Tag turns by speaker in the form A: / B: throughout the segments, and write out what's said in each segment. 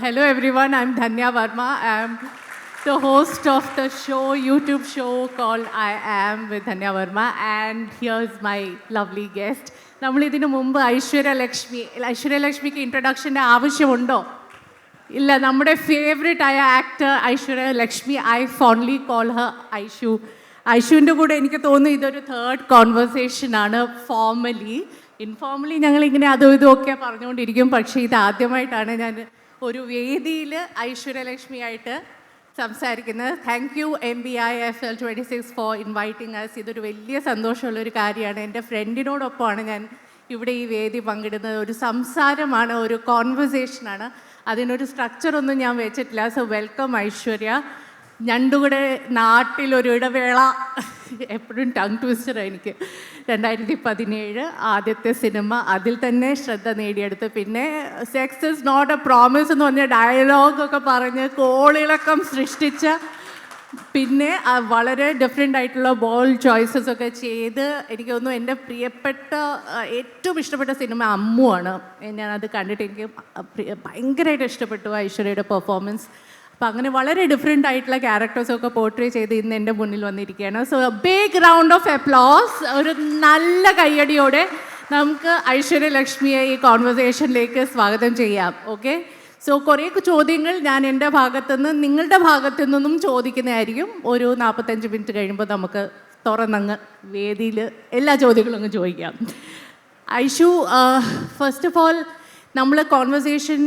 A: Hello everyone, I'm Dhanya Varma. I'm the host of the show, YouTube show called I Am with Dhanya Varma, and here's my lovely guest. നമ്മൾ ഇതിനു മുമ്പ് ഐശ്വര്യ ലക്ഷ്മിക്ക് ഇൻട്രൊഡക്ഷൻ്റെ ആവശ്യമുണ്ടോ? ഇല്ല, നമ്മുടെ favourite ആയ actor Aishwarya Lakshmi. I fondly call her Aishu. ഐഷുവിൻ്റെ കൂടെ എനിക്ക് തോന്നുന്നു ഇതൊരു തേർഡ് കോൺവെർസേഷനാണ്. ഇൻഫോർമലി ഞങ്ങളിങ്ങനെ അതും ഇതുമൊക്കെ പറഞ്ഞുകൊണ്ടിരിക്കും. പക്ഷേ ഇത് ആദ്യമായിട്ടാണ് ഞാൻ ഒരു വേദിയിൽ ഐശ്വര്യ ലക്ഷ്മിയായിട്ട് സംസാരിക്കുന്നത്. Thank you MBIFL 26 for inviting us. ഇതൊരു വലിയ സന്തോഷമുള്ളൊരു കാര്യമാണ്. എൻ്റെ ഫ്രണ്ടിനോടൊപ്പമാണ് ഞാൻ ഇവിടെ ഈ വേദി പങ്കിടുന്നത്. ഒരു സംസാരമാണ്, ഒരു കോൺവെർസേഷനാണ്. അതിനൊരു സ്ട്രക്ചറൊന്നും ഞാൻ വെച്ചിട്ടില്ല. So welcome Aishwarya. ഞണ്ടുകൂടെ നാട്ടിലൊരു ഇടവേള, എപ്പോഴും ടങ് ട്വിസ്റ്ററാണ് എനിക്ക്. 2017 ആദ്യത്തെ സിനിമ, അതിൽ തന്നെ ശ്രദ്ധ നേടിയെടുത്ത്. പിന്നെ sex is not a promise എന്ന് പറഞ്ഞ ഡയലോഗൊക്കെ പറഞ്ഞ് കോളിളക്കം സൃഷ്ടിച്ച, പിന്നെ വളരെ ഡിഫറെൻ്റ് ആയിട്ടുള്ള ബോൾഡ് ചോയ്സസ് ഒക്കെ ചെയ്ത് എനിക്ക് തോന്നുന്നു എൻ്റെ പ്രിയപ്പെട്ട ഏറ്റവും ഇഷ്ടപ്പെട്ട സിനിമ അമ്മുവാണ്. ഞാനത് കണ്ടിട്ട് എനിക്ക് ഭയങ്കരമായിട്ട് ഇഷ്ടപ്പെട്ടു ഐശ്വര്യയുടെ പെർഫോമൻസ്. അപ്പം അങ്ങനെ വളരെ ഡിഫറെൻ്റ് ആയിട്ടുള്ള ക്യാരക്ടേഴ്സൊക്കെ പോർട്രേ ചെയ്ത് ഇന്ന് എൻ്റെ മുന്നിൽ വന്നിരിക്കുകയാണ്. So big round of applause, ഒരു നല്ല കയ്യടിയോടെ നമുക്ക് ഐശ്വര്യ ലക്ഷ്മിയെ ഈ കോൺവെർസേഷനിലേക്ക് സ്വാഗതം ചെയ്യാം. ഓക്കെ, സോ കുറേ ചോദ്യങ്ങൾ ഞാൻ എൻ്റെ ഭാഗത്തുനിന്ന് നിങ്ങളുടെ ഭാഗത്തു നിന്നും ചോദിക്കുന്നതായിരിക്കും. ഒരു 45 മിനിറ്റ് കഴിയുമ്പോൾ നമുക്ക് തുറന്നങ്ങ് വേദിയിൽ എല്ലാ ചോദ്യങ്ങളും അങ്ങ് ചോദിക്കാം. ഐഷു, ഫസ്റ്റ് ഓഫ് ഓൾ നമ്മൾ കോൺവെർസേഷൻ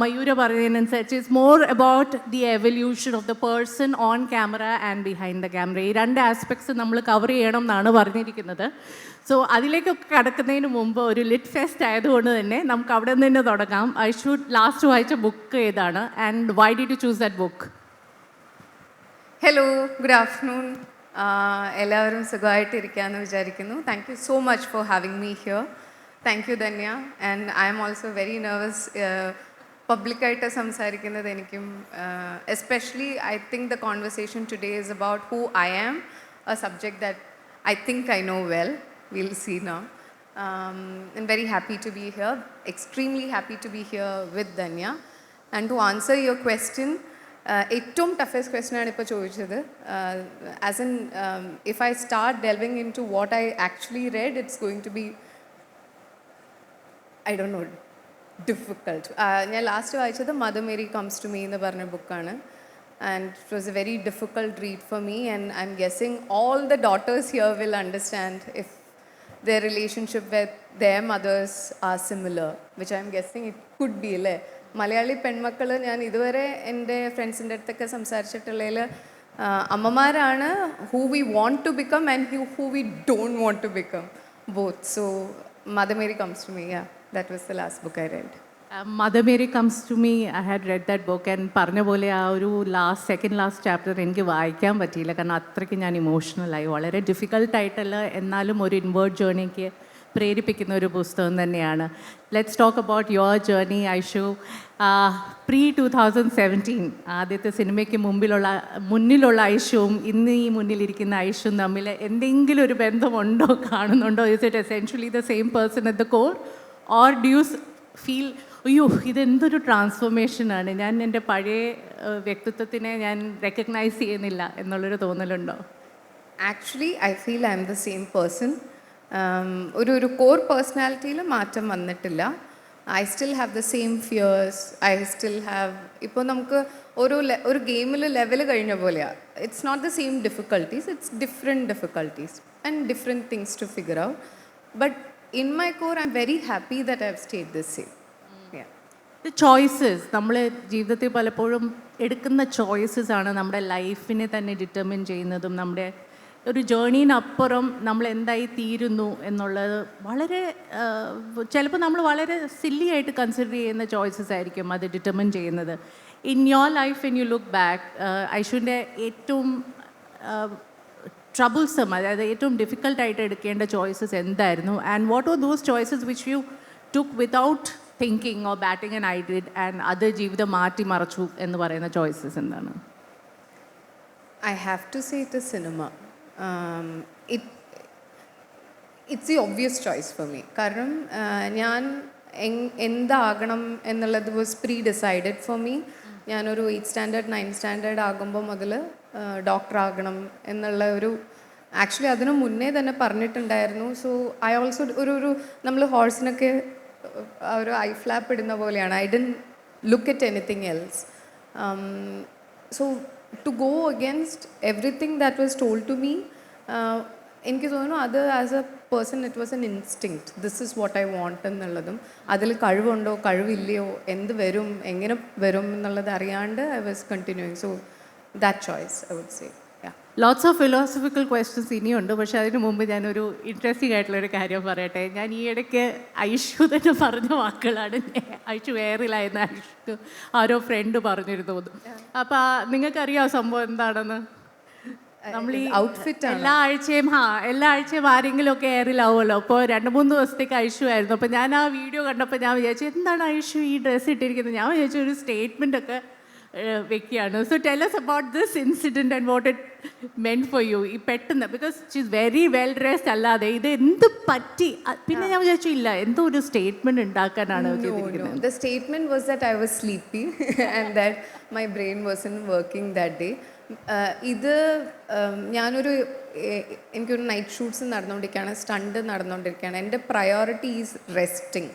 A: മയൂര പറയുന്നതിനനുസരിച്ച് it's more about the evolution of the person on camera and behind the camera. ഈ രണ്ട് ആസ്പെക്ട്സ് നമ്മൾ കവർ ചെയ്യണം എന്നാണ് പറഞ്ഞിരിക്കുന്നത്. സോ അതിലേക്കൊക്കെ കടക്കുന്നതിന് മുമ്പ് ഒരു ലിറ്റ് ഫെസ്റ്റ് ആയതുകൊണ്ട് തന്നെ നമുക്ക് അവിടെ നിന്ന് തന്നെ തുടങ്ങാം. ഐഷു ലാസ്റ്റ് വായിച്ച ബുക്ക് ഏതാണ് and why did you choose that book?
B: Hello, good afternoon. എല്ലാവരും സുഖമായിട്ടിരിക്കുകയെന്ന് വിചാരിക്കുന്നു. Thank you so much four having me here. Thank you, Dhanya. And I am also very nervous publicly സംസാരിക്കുന്നത് എനിക്കും. Especially, I think the conversation today is about who I am, a subject that I think I know well. We'll see now. I'm very happy to be here, extremely happy to be here with Dhanya. And to answer your question, ഏറ്റവും toughest question ആണ് ഇപ്പോൾ ചോദിച്ചത്. As in, if I start delving into what I actually read, it's going to be, I don't know, difficult. ഞാൻ last വായിച്ചത് Mother Mary comes to me എന്ന് പറഞ്ഞ ബുക്കാണ്. And it was a very difficult read for me. And I M guessing all the daughters here will understand if their relationship with their mothers are similar, which I am guessing it could be. അല്ലേ, മലയാളി പെൺമക്കൾ ഞാൻ ഇതുവരെ എൻ്റെ ഫ്രണ്ട്സിൻ്റെ അടുത്തൊക്കെ സംസാരിച്ചിട്ടുള്ളതിൽ അമ്മമാരാണ് who we want to become and who we don't want to become, both. So Mother Mary Comes to Me, yeah, that was the last book I read.
A: Mother Mary Comes to Me, I had read that book and പറഞ്ഞ പോലെ ആ ഒരു second last chapter എനിക്ക് വായിക്കാൻ പറ്റിയില്ല. കാരണം അത്രയ്ക്ക് ഞാൻ ഇമോഷണലായി. വളരെ ഡിഫിക്കൽട്ടായിട്ടുള്ള എന്നാലും ഒരു ഇൻവേർഡ് ജേർണിക്ക് പ്രേരിപ്പിക്കുന്ന ഒരു പുസ്തകം തന്നെയാണ്. Let's talk about your journey Aishu. pre-2017 ആദ്യത്തെ സിനിമയ്ക്ക് മുന്നിലുള്ള ഐഷുവും ഇന്ന് ഈ മുന്നിലിരിക്കുന്ന ഐഷുവും തമ്മിൽ എന്തെങ്കിലും ഒരു ബന്ധമുണ്ടോ, കാണുന്നുണ്ടോ? Is it essentially the same person at the core, or do you feel അയ്യോ ഇതെന്തൊരു ട്രാൻസ്ഫോർമേഷനാണ്, ഞാൻ എൻ്റെ പഴയ വ്യക്തിത്വത്തിനെ ഞാൻ റെക്കഗ്നൈസ് ചെയ്യുന്നില്ല എന്നുള്ളൊരു തോന്നലുണ്ടോ?
B: Actually I feel I am the same person. ഒരു കോർ പേഴ്സണാലിറ്റിയിൽ മാറ്റം വന്നിട്ടില്ല. I still have the same fears. I still have, ഇപ്പോൾ നമുക്ക് ഒരു ഗെയിമിൽ ലെവൽ കഴിഞ്ഞ പോലെയാണ്. It's not the same difficulties, it's different difficulties and different things to figure out. But in my core, I'm very happy that I've stayed the same. Yeah.
A: The choices, നമ്മൾ ജീവിതത്തിൽ പലപ്പോഴും എടുക്കുന്ന ചോയ്സസ് ആണ് നമ്മുടെ ലൈഫിനെ തന്നെ ഡിറ്റർമിൻ ചെയ്യുന്നതും നമ്മുടെ ഒരു ജേർണീനപ്പുറം നമ്മൾ എന്തായി തീരുന്നു എന്നുള്ളത് വളരെ ചിലപ്പോൾ നമ്മൾ വളരെ സില്ലി ആയിട്ട് കൺസിഡർ ചെയ്യുന്ന ചോയ്സസ് ആയിരിക്കും അത് ഡിറ്റർമിൻ ചെയ്യുന്നത്. In your life when you look back, ഐഷുവിൻ്റെ ഏറ്റവും ട്രബിൾസം, അതായത് ഏറ്റവും ഡിഫിക്കൽട്ടായിട്ട് എടുക്കേണ്ട ചോയ്സസ് എന്തായിരുന്നു? And what are those choices which you took without thinking or batting and I did ആൻഡ് അത് ജീവിതം മാറ്റി മറച്ചു എന്ന് പറയുന്ന ചോയ്സസ് എന്താണ്?
B: I have to say it is cinema. It's the obvious choice for me. കാരണം ഞാൻ എന്താകണം എന്നുള്ളത് was pre decided for me. ഞാനൊരു 8th സ്റ്റാൻഡേർഡ് 9th സ്റ്റാൻഡേർഡ് ആകുമ്പോൾ മുതൽ ഡോക്ടർ ആകണം എന്നുള്ള ഒരു, ആക്ച്വലി അതിനു മുന്നേ തന്നെ പറഞ്ഞിട്ടുണ്ടായിരുന്നു. സോ ഐ ഓൾസോ ഒരു നമ്മൾ ഹോഴ്സിനൊക്കെ ഒരു ഐ ഫ്ലാപ്പ് ഇടുന്ന പോലെയാണ്. I'd look at anything else. So to go against everything that was told to me, എനിക്ക് തോന്നുന്നു അത് as a person it was an instinct. This is what I want എന്നുള്ളതും അതിൽ കഴിവുണ്ടോ കഴിവില്ലയോ എന്ത് വരും എങ്ങനെ വരും എന്നുള്ളത് അറിയാണ്ട് I was continuing. So that choice I would say.
A: Lots of philosophical questions ഇനിയുണ്ട്, പക്ഷേ അതിന് മുമ്പ് ഞാനൊരു ഇൻട്രസ്റ്റിംഗ് ആയിട്ടുള്ളൊരു കാര്യം പറയട്ടെ. ഞാൻ ഈ ഇടയ്ക്ക് ഐഷു തന്നെ പറഞ്ഞ വാക്കുകളാണ്. ഐഷു വേറിലായിരുന്ന ഐഷു ആരോ ഫ്രണ്ട് പറഞ്ഞിരുന്നു. അപ്പോൾ നിങ്ങൾക്കറിയാം സംഭവം എന്താണെന്ന്? നമ്മൾ ഈ
B: ഔട്ട്ഫിറ്റ്
A: എല്ലാ ആഴ്ചയും ആരെങ്കിലും ഒക്കെ എയറിലാവുമല്ലോ. അപ്പോൾ 2-3 ദിവസത്തേക്ക് ഐഷു ആയിരുന്നു. അപ്പോൾ ഞാൻ ആ വീഡിയോ കണ്ടപ്പോൾ ഞാൻ വിചാരിച്ചു എന്താണ് ഐഷു ഈ ഡ്രസ്സ് ഇട്ടിരിക്കുന്നത്. ഞാൻ വിചാരിച്ചു ഒരു സ്റ്റേറ്റ്മെൻ്റ് ഒക്കെ വെക്കുകയാണ്. So tell us about this incident and what it meant for you. ഈ പെട്ടെന്ന് because she is very well dressed അല്ലാതെ ഇത് എന്ത് പറ്റി? പിന്നെ ഞാൻ വിചാരിച്ചു ഇല്ല എന്തോ ഒരു സ്റ്റേറ്റ്മെൻറ്റ് ഉണ്ടാക്കാനാണ് ചെയ്തിരിക്കുന്നത്.
B: The statement was that I was sleepy and that my brain wasn't working that day. ഇത് ഞാനൊരു എനിക്കൊരു നൈറ്റ് ഷൂട്ട്സ് നടന്നുകൊണ്ടിരിക്കുകയാണ്, സ്റ്റണ്ട് നടന്നുകൊണ്ടിരിക്കുകയാണ്. എൻ്റെ പ്രയോറിറ്റി ഈസ് റെസ്റ്റിംഗ്.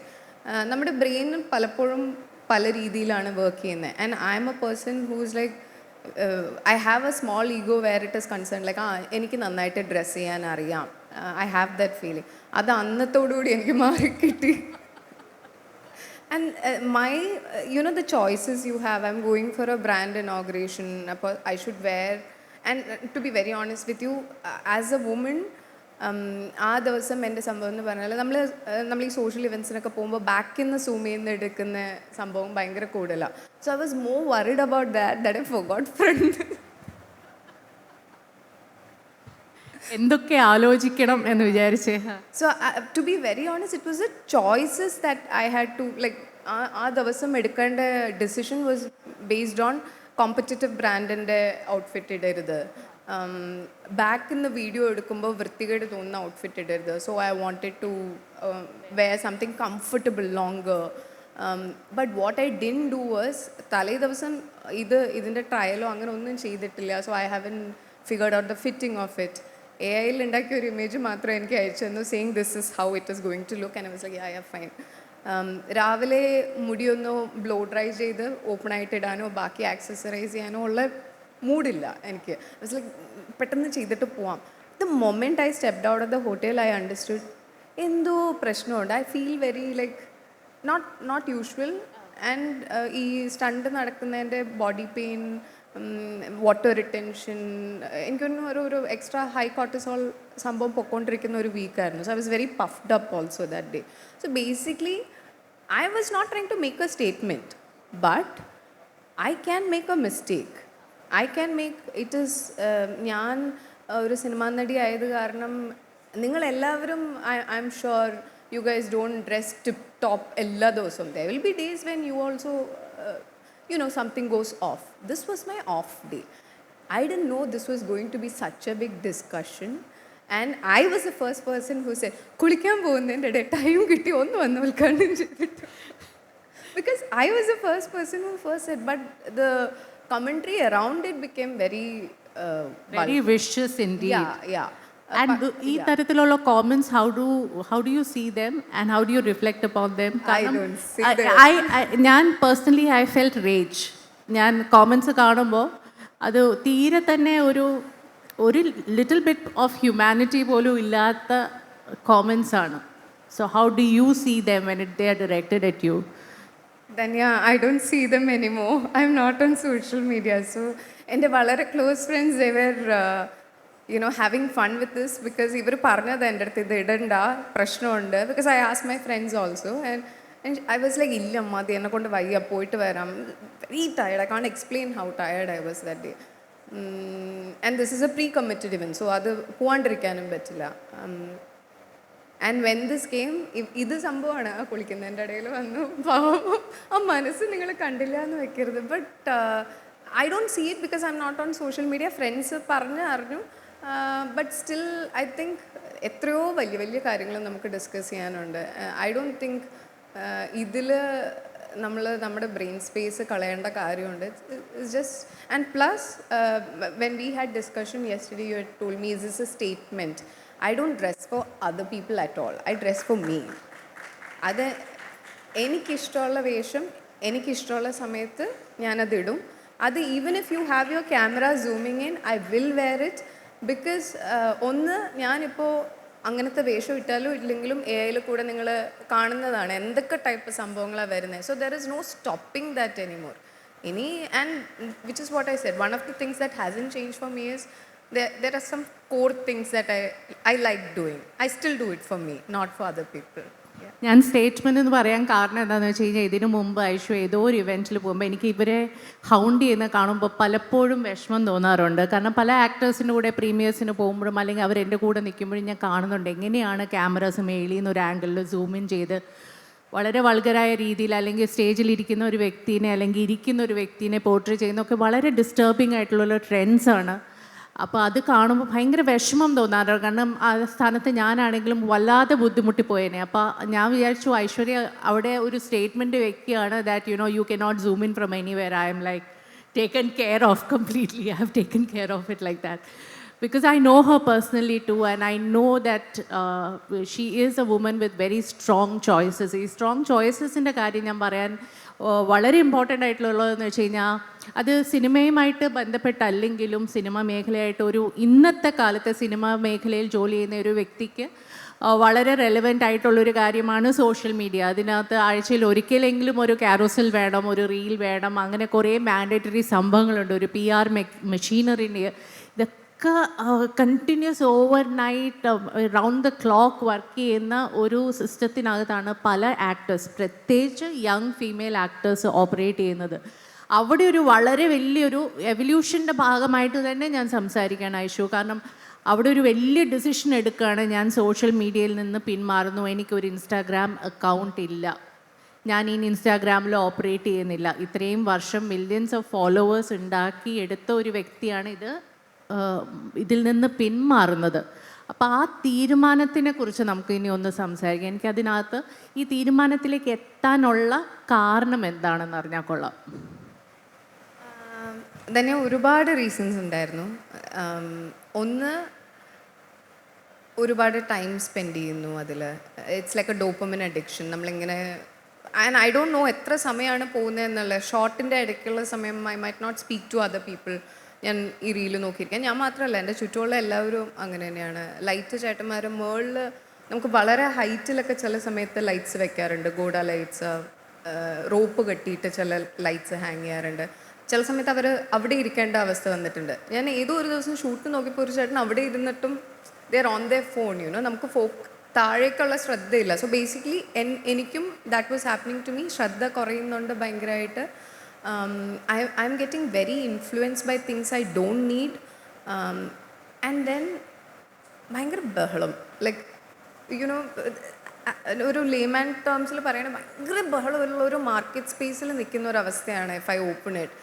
B: നമ്മുടെ ബ്രെയിൻ പലപ്പോഴും പല രീതിയിലാണ് വർക്ക് ചെയ്യുന്നത്. And I M a person who's like I have a small ego where it is concern like എനിക്ക് നന്നായിട്ട് ഡ്രസ്സ് ചെയ്യാൻ അറിയാം. I have that feeling. അത് അന്നത്തോടുകൂടി എനിക്ക് മാറിക്കിട്ടി. And the choices you have, I'm going for a brand inauguration, I should wear, and to be very honest with you, as a woman, ആ ദിവസം എൻ്റെ സംഭവം എന്ന് പറഞ്ഞാൽ നമ്മൾ ഈ സോഷ്യൽ ഇവൻറ്റ്സിനൊക്കെ പോകുമ്പോൾ ബാക്കിൽ നിന്ന് സൂം ചെയ്യുന്ന എടുക്കുന്ന സംഭവം ഭയങ്കര കൂടുതലാണ്. So I was more worried about that I forgot front.
A: എന്തൊക്കെ ആലോചിക്കണം എന്ന് വിചാരിച്ചേ.
B: So to be very honest it was a choices that I had to like ആ ദിവസം എടുക്കേണ്ട decision was based on competitive ബ്രാൻഡിൻ്റെ ഔട്ട്ഫിറ്റ് ഇടരുത്, ബാക്കിൽ നിന്ന് വീഡിയോ എടുക്കുമ്പോൾ വൃത്തികേട് തോന്നുന്ന ഔട്ട്ഫിറ്റ് ഇടരുത്. So I wanted to wear something comfortable longer. But what I didn't do was തലേ ദിവസം ഇതിൻ്റെ ട്രയലോ അങ്ങനെ ഒന്നും ചെയ്തിട്ടില്ല. So I haven't figured out the fitting of it. AI ഉണ്ടാക്കിയ ഒരു ഇമേജ് മാത്രം എനിക്ക് അയച്ചു തന്നു saying this is how it is going to look. And I was like yeah fine. രാവിലെ മുടിയൊന്നോ ബ്ലോ ഡ്രൈ ചെയ്ത് ഓപ്പൺ ആയിട്ട് ഇടാനോ ബാക്കി ആക്സസറൈസ് ചെയ്യാനോ ഉള്ള മൂഡില്ല എനിക്ക്. വാസ് ലൈക്ക് പെട്ടെന്ന് ചെയ്തിട്ട് പോവാം. The moment I stepped out of the hotel I understood എന്തോ പ്രശ്നമുണ്ട്. I feel very like not usual. And ഈ സ്റ്റണ്ട് നടക്കുന്നതിൻ്റെ ബോഡി പെയിൻ, വാട്ടർ റിട്ടൻഷൻ, എനിക്കൊന്നും ഒരു എക്സ്ട്രാ ഹൈ കോർട്ടിസോൾ സംഭവം പൊയ്ക്കൊണ്ടിരിക്കുന്ന ഒരു വീക്കായിരുന്നു. So I was very puffed up also that day. So basically I was not trying to make a statement, but I can make a mistake. I can make it is ഞാൻ ഒരു cinema നടി ആയത് കാരണം നിങ്ങളെല്ലാവരും I M sure you guys don't dress tip top എല്ലാ ദിവസവും. There will be days when you also something goes off. This was my off day. I didn't know this was going to be such a big discussion. And I was the first person who said, കുളിക്കാൻ പോകുന്നതിൻ്റെ time കിട്ടി ഒന്ന് വന്ന് ഉൽക്കാണ്ടം ചെയ്തിട്ട്. Because I was the first person who first said, but the commentary around it became very
A: vicious indeed.
B: Yeah.
A: And ഈ തരത്തിലുള്ള comments, how do you see them and how do you reflect upon them?
B: I don't see them.
A: ഞാൻ personally I felt rage. ഞാൻ Commons കാണുമ്പോൾ അത് തീരെ തന്നെ ഒരു little bit of humanity പോലും ഇല്ലാത്ത കോമൻസ് ആണ്. So how do you see them when they are directed at you?
B: Dhanya, I don't see them anymore. I'm not on social media. So എൻ്റെ വളരെ close friends they were having fun with this because ഇവർ പറഞ്ഞത് എൻ്റെ അടുത്ത് ഇത് ഇടണ്ട പ്രശ്നമുണ്ട്. Because I asked my friends also and I was like ഇല്ല മതി എന്നെ കൊണ്ട് വയ്യ പോയിട്ട് വരാം. Very tired. I can't explain how tired I was that day. And this is A pre committed event. So അത് പോകാണ്ടിരിക്കാനും പറ്റില്ല. ആൻഡ് വെൻ ദിസ് കെയിം ഇത് സംഭവമാണ് ആ കുളിക്കുന്നതിൻ്റെ ഇടയിൽ വന്നു ആ മനസ്സ് നിങ്ങൾ കണ്ടില്ല എന്ന് വെക്കരുത്. But I don't see it because I M not on social media. Friends അറിഞ്ഞു. ബട്ട് സ്റ്റിൽ ഐ തിങ്ക് എത്രയോ വലിയ കാര്യങ്ങൾ നമുക്ക് ഡിസ്കസ് ചെയ്യാനുണ്ട്. ഐ ഡോണ്ട് തിങ്ക് ഇതിൽ നമ്മുടെ ബ്രെയിൻ സ്പേസ് കളയേണ്ട കാര്യമുണ്ട്. It's just and plus when we had discussion yesterday you had told me is this a statement I don't dress for other people at all, I dress for me. അത് എനിക്കിഷ്ടമുള്ള വേഷം എനിക്കിഷ്ടമുള്ള സമയത്ത് ഞാനതിടും. അത് even if you have your camera zooming in I will wear it. Because ഒന്ന് ഞാനിപ്പോൾ അങ്ങനത്തെ വേഷം ഇട്ടാലും ഇല്ലെങ്കിലും എ ഐയിൽ കൂടെ നിങ്ങൾ കാണുന്നതാണ് എന്തൊക്കെ ടൈപ്പ് സംഭവങ്ങളാണ് വരുന്നത്. So there is no stopping that anymore. ഇനി and which is what I said, one of the things that hasn't changed for me is there are some core things that I like doing. I still do it for me, not for other people.
A: ഞാൻ statement എന്ന് പറയാൻ കാരണം എന്താണെന്ന് വെച്ച് കഴിഞ്ഞാൽ ഇതിനു മുമ്പ് ഐഷു ഏതോ ഒരു ഇവൻറ്റിൽ പോകുമ്പോൾ എനിക്ക് ഇവരെ ഹൗണ്ട് ചെയ്യുന്ന കാണുമ്പോൾ പലപ്പോഴും വിഷമം തോന്നാറുണ്ട്. കാരണം പല ആക്ടേഴ്സിൻ്റെ കൂടെ പ്രീമിയേഴ്സിന് പോകുമ്പോഴും അല്ലെങ്കിൽ അവരെൻ്റെ കൂടെ നിൽക്കുമ്പോഴും ഞാൻ കാണുന്നുണ്ട് എങ്ങനെയാണ് ക്യാമറാസ് മേളിൽ നിന്ന് ഒരു ആംഗിളിൽ സൂം ഇൻ ചെയ്ത് വളരെ വൾഗറായ രീതിയിൽ അല്ലെങ്കിൽ സ്റ്റേജിൽ ഇരിക്കുന്ന ഒരു വ്യക്തിനെ അല്ലെങ്കിൽ ഇരിക്കുന്ന ഒരു വ്യക്തിനെ പോർട്രേ ചെയ്യുന്നതൊക്കെ വളരെ ഡിസ്റ്റർബിംഗ് ആയിട്ടുള്ള ട്രെൻഡ്സാണ്. അപ്പോൾ അത് കാണുമ്പോൾ ഭയങ്കര വിഷമം തോന്നാറുണ്ട്. കാരണം ആ സ്ഥാനത്ത് ഞാനാണെങ്കിലും വല്ലാതെ ബുദ്ധിമുട്ടിപ്പോയേനെ. അപ്പോൾ ഞാൻ വിചാരിച്ചു ഐശ്വര്യ അവിടെ ഒരു സ്റ്റേറ്റ്മെൻറ്റ് വെക്കുകയാണ് that you can not zoom in from anywhere. I'm like taken care of completely. I have taken care of it like that. Because I know her personally too, and I know that she is a woman with very strong choices. ഈ strong ചോയ്സസിൻ്റെ കാര്യം ഞാൻ പറയാൻ വളരെ important ആയിട്ടുള്ളതെന്ന് വെച്ച് കഴിഞ്ഞാൽ അത് സിനിമയുമായിട്ട് ബന്ധപ്പെട്ടല്ലെങ്കിലും cinema മേഖലയായിട്ട് ഇന്നത്തെ കാലത്തെ സിനിമ മേഖലയിൽ ജോലി ചെയ്യുന്ന ഒരു വ്യക്തിക്ക് വളരെ റെലവൻ്റ് ആയിട്ടുള്ളൊരു കാര്യമാണ് സോഷ്യൽ മീഡിയ. അതിനകത്ത് ആഴ്ചയിൽ ഒരിക്കലെങ്കിലും ഒരു കാരോസൽ വേണം, ഒരു റീൽ വേണം, അങ്ങനെ കുറേ മാൻഡേറ്ററി സംഭവങ്ങളുണ്ട്. ഒരു PR മെഷീനറിൻ്റെ continuous overnight round the clock work ചെയ്യുന്ന ഒരു സിസ്റ്റത്തിനകത്താണ് പല ആക്ടേഴ്സ്, പ്രത്യേകിച്ച് യങ് ഫീമെയിൽ ആക്ടേഴ്സ് ഓപ്പറേറ്റ് ചെയ്യുന്നത്. അവിടെ ഒരു വളരെ വലിയൊരു എവല്യൂഷൻ്റെ ഭാഗമായിട്ട് തന്നെ ഞാൻ സംസാരിക്കുകയാണ് ഐഷു. കാരണം അവിടെ ഒരു വലിയ ഡിസിഷൻ എടുക്കുകയാണ്. ഞാൻ സോഷ്യൽ മീഡിയയിൽ നിന്ന് പിന്മാറുന്നു, എനിക്കൊരു ഇൻസ്റ്റാഗ്രാം അക്കൗണ്ട് ഇല്ല, ഞാൻ ഇനി ഇൻസ്റ്റാഗ്രാമിൽ ഓപ്പറേറ്റ് ചെയ്യുന്നില്ല. ഇത്രയും വർഷം മില്യൺസ് ഓഫ് ഫോളോവേഴ്സ് ഉണ്ടാക്കി എടുത്ത ഒരു വ്യക്തിയാണ് ഇതിൽ നിന്ന് പിന്മാറുന്നത്. അപ്പോൾ ആ തീരുമാനത്തിനെ കുറിച്ച് നമുക്ക് ഇനി ഒന്ന് സംസാരിക്കാം. എനിക്കതിനകത്ത് ഈ തീരുമാനത്തിലേക്ക് എത്താനുള്ള കാരണം എന്താണെന്ന് അറിഞ്ഞാൽ കൊള്ളാം.
B: തന്നെ ഒരുപാട് റീസൺസ് ഉണ്ടായിരുന്നു. ഒന്ന്, ഒരുപാട് ടൈം സ്പെൻഡ് ചെയ്യുന്നു അതിൽ. It's like a dopamine addiction. നമ്മളിങ്ങനെ ആൻഡ് ഐ ഡോണ്ട് നോ എത്ര സമയമാണ് പോകുന്നത് എന്നുള്ളത്. ഷോർട്ടിൻ്റെ ഇടയ്ക്കുള്ള സമയം I might not speak to other people. ഞാൻ ഈ റീല് നോക്കിയിരിക്കാം. ഞാൻ മാത്രമല്ല, എൻ്റെ ചുറ്റുമുള്ള എല്ലാവരും അങ്ങനെ തന്നെയാണ്. ലൈറ്റ് ചേട്ടന്മാർ മുകളിൽ നമുക്ക് വളരെ ഹൈറ്റിലൊക്കെ ചില സമയത്ത് ലൈറ്റ്സ് വെക്കാറുണ്ട്. ഗോഡ ലൈറ്റ്സ്, റോപ്പ് കെട്ടിയിട്ട് ചില ലൈറ്റ്സ് ഹാങ് ചെയ്യാറുണ്ട്. ചില സമയത്ത് അവർ അവിടെ ഇരിക്കേണ്ട അവസ്ഥ വന്നിട്ടുണ്ട്. ഞാൻ ഏതോ ഒരു ദിവസം ഷൂട്ട് നോക്കിയപ്പോൾ ഒരു ചേട്ടൻ അവിടെ ഇരുന്നിട്ടും they are on the phone. നമുക്ക് താഴേക്കുള്ള ശ്രദ്ധയില്ല. സോ ബേസിക്കലി എനിക്കും that was happening to me. ശ്രദ്ധ കുറയുന്നുണ്ട് ഭയങ്കരമായിട്ട്. I'm getting very influenced by things I don't need. And then ഭയങ്കര ബഹളം, ലൈക്ക് ഒരു ലേമാൻ ടേംസിൽ പറയുകയാണെങ്കിൽ ഭയങ്കര ബഹളമുള്ള ഒരു മാർക്കറ്റ് സ്പേസിൽ നിൽക്കുന്ന ഒരു അവസ്ഥയാണ് if I open it.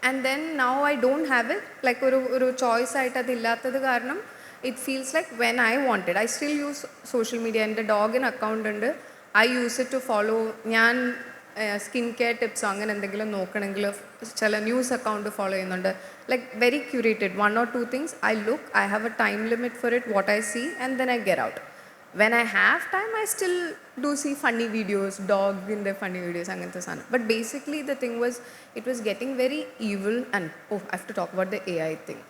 B: And then now I don't have it. Like ഒരു ചോയ്സ് ആയിട്ട് അതില്ലാത്തത് കാരണം it feels like when I wanted I still use social media. എൻ്റെ ഡോഗിന് അക്കൗണ്ട് ഉണ്ട്. I use it to follow. ഞാൻ സ്കിൻ കെയർ ടിപ്സോ അങ്ങനെ എന്തെങ്കിലും നോക്കണമെങ്കിൽ ചില ന്യൂസ് അക്കൗണ്ട് ഫോളോ ചെയ്യുന്നുണ്ട്. Like very curated 1 or 2 things I look. I have a time limit for it, what I see, and then I get out. When I have time I still do see funny videos, ഡോഗിൻ്റെ funny videos, അങ്ങനത്തെ സാധനം. But basically the thing was it was getting very evil. And I have to talk about the AI thing.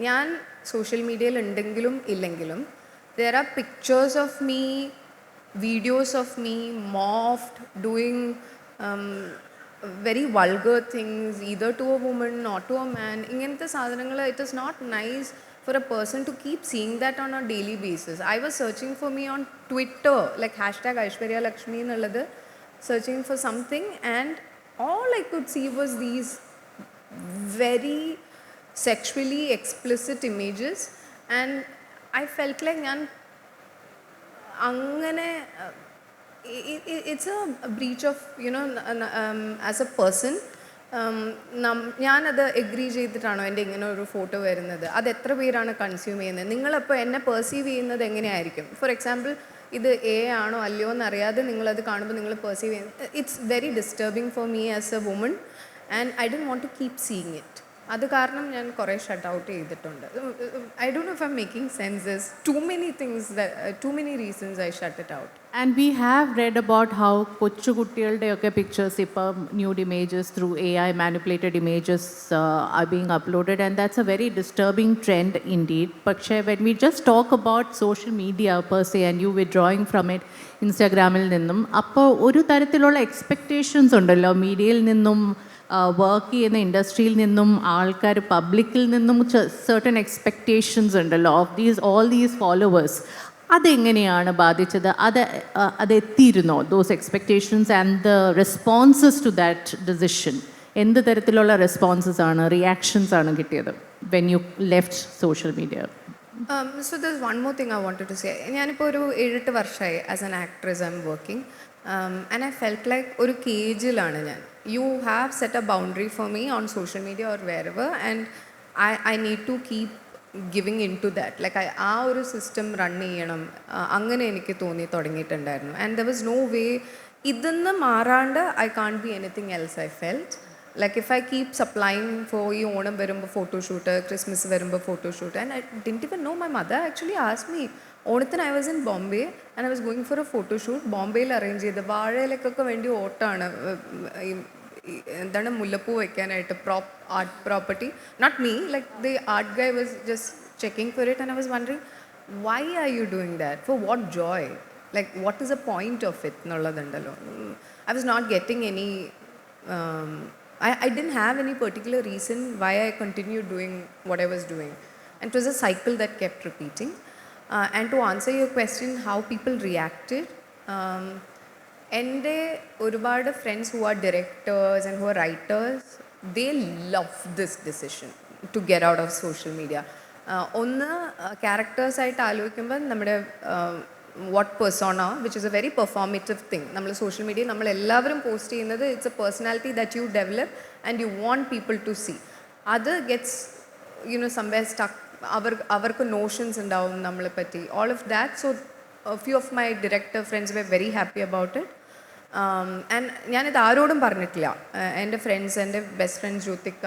B: ഞാൻ social മീഡിയയിൽ ഉണ്ടെങ്കിലും ഇല്ലെങ്കിലും there are pictures of me, videos of me morphed doing very vulgar things either to a woman or to a man. Ingante sadhanangal, it is not nice for a person to keep seeing that on a daily basis. I was searching for me on Twitter, like hashtag Aishwarya Lekshmi ennallathu, searching for something, and all I could see was these very sexually explicit images, and I felt like it's a breach of, as a person. ഞാനത് agree ചെയ്തിട്ടാണോ എൻ്റെ ഇങ്ങനെ ഒരു photo വരുന്നത്? അത് എത്ര പേരാണ് consume ചെയ്യുന്നത്? നിങ്ങളപ്പോൾ എന്നെ പെർസീവ് ചെയ്യുന്നത് എങ്ങനെയായിരിക്കും? ഫോർ എക്സാമ്പിൾ, ഇത് എ ആണോ അല്ലയോ എന്നറിയാതെ നിങ്ങളത് കാണുമ്പോൾ നിങ്ങൾ പെർസീവ് ചെയ്യുന്നത്, it's very disturbing for me as a woman and I don't want to keep seeing it. അത് കാരണം ഞാൻ കുറേ ഷട്ട് ഔട്ട് ചെയ്തിട്ടുണ്ട്. I don't know if I'm making sense. This too many things, too many reasons I shut it out.
A: And we have read about how കൊച്ചുകുട്ടികളുടെയൊക്കെ pictures ഇപ്പം nude images through AI manipulated images are being uploaded, and that's a very disturbing trend indeed. പക്ഷേ when we just talk about social media per se and you withdrawing from it ഇൻസ്റ്റാഗ്രാമിൽ നിന്നും, അപ്പോൾ ഒരു തരത്തിലുള്ള expectations ഉണ്ടല്ലോ മീഡിയയിൽ നിന്നും, work ചെയ്യുന്ന ഇൻഡസ്ട്രിയിൽ നിന്നും, ആൾക്കാർ പബ്ലിക്കിൽ നിന്നും certain എക്സ്പെക്റ്റേഷൻസ് ഉണ്ടല്ലോ ഓഫ് all these followers. അതെങ്ങനെയാണ് ബാധിച്ചത്? അതെത്തിയിരുന്നോ those expectations and the responses to that decision? എന്ത് തരത്തിലുള്ള റെസ്പോൺസസ് ആണ്, റിയാക്ഷൻസ് ആണ് കിട്ടിയത് when you left social media?
B: So there's one more thing I wanted to say. ഞാനിപ്പോൾ ഒരു 7-8 വർഷമായി as an actress I am working and I felt like ഒരു കേജിലാണ് ഞാൻ. You have set a boundary for me on social media or wherever and I need to keep giving in to that. Like ആ ഒരു system run ചെയ്യണം, അങ്ങനെ എനിക്ക് തോന്നി തുടങ്ങിയിട്ടുണ്ടായിരുന്നു. And there was no way ഇതെന്ന് മാറാണ്ട് I can't be anything else. I felt like if I keep supplying for ഈ ഓണം വരുമ്പോൾ ഫോട്ടോഷൂട്ട്, ക്രിസ്മസ് വരുമ്പോൾ photoshoot, and I didn't even know my mother actually asked me. ഓണത്തിന് I was in Bombay and I was going for a photoshoot. ബോംബെയിൽ arrange ചെയ്ത് വാഴയിലേക്കൊക്കെ വേണ്ടി ഓട്ടാണ്, എന്താണ് മുല്ലപ്പൂ വയ്ക്കാനായിട്ട്, art property, not me, like the art guy was just checking for it. And I was wondering why are you doing that, for what joy, like what is a point of it എന്നുള്ളതുണ്ടല്ലോ. I was not getting any I didn't have any particular reason why I continued doing what I was doing. And it was a cycle that kept repeating. And to answer your question, how people reacted, എൻ്റെ ഒരുപാട് friends who are directors and who are writers, they love this decision to get out of social media. ഒന്ന് ക്യാരക്ടേഴ്സായിട്ട് ആലോചിക്കുമ്പോൾ നമ്മുടെ what persona, which is a very performative thing. നമ്മൾ social media നമ്മളെല്ലാവരും post ചെയ്യുന്നത് it's a personality that you develop and you want people to see. അത് gets somewhere stuck. അവർക്ക് notions ഉണ്ടാവും നമ്മളെ പറ്റി, all of that. So few of my director friends were very happy about it. And ഞാനിത് ആരോടും പറഞ്ഞിട്ടില്ല. എൻ്റെ friends, എൻ്റെ ബെസ്റ്റ് ഫ്രണ്ട്സ് ജ്യോതിക,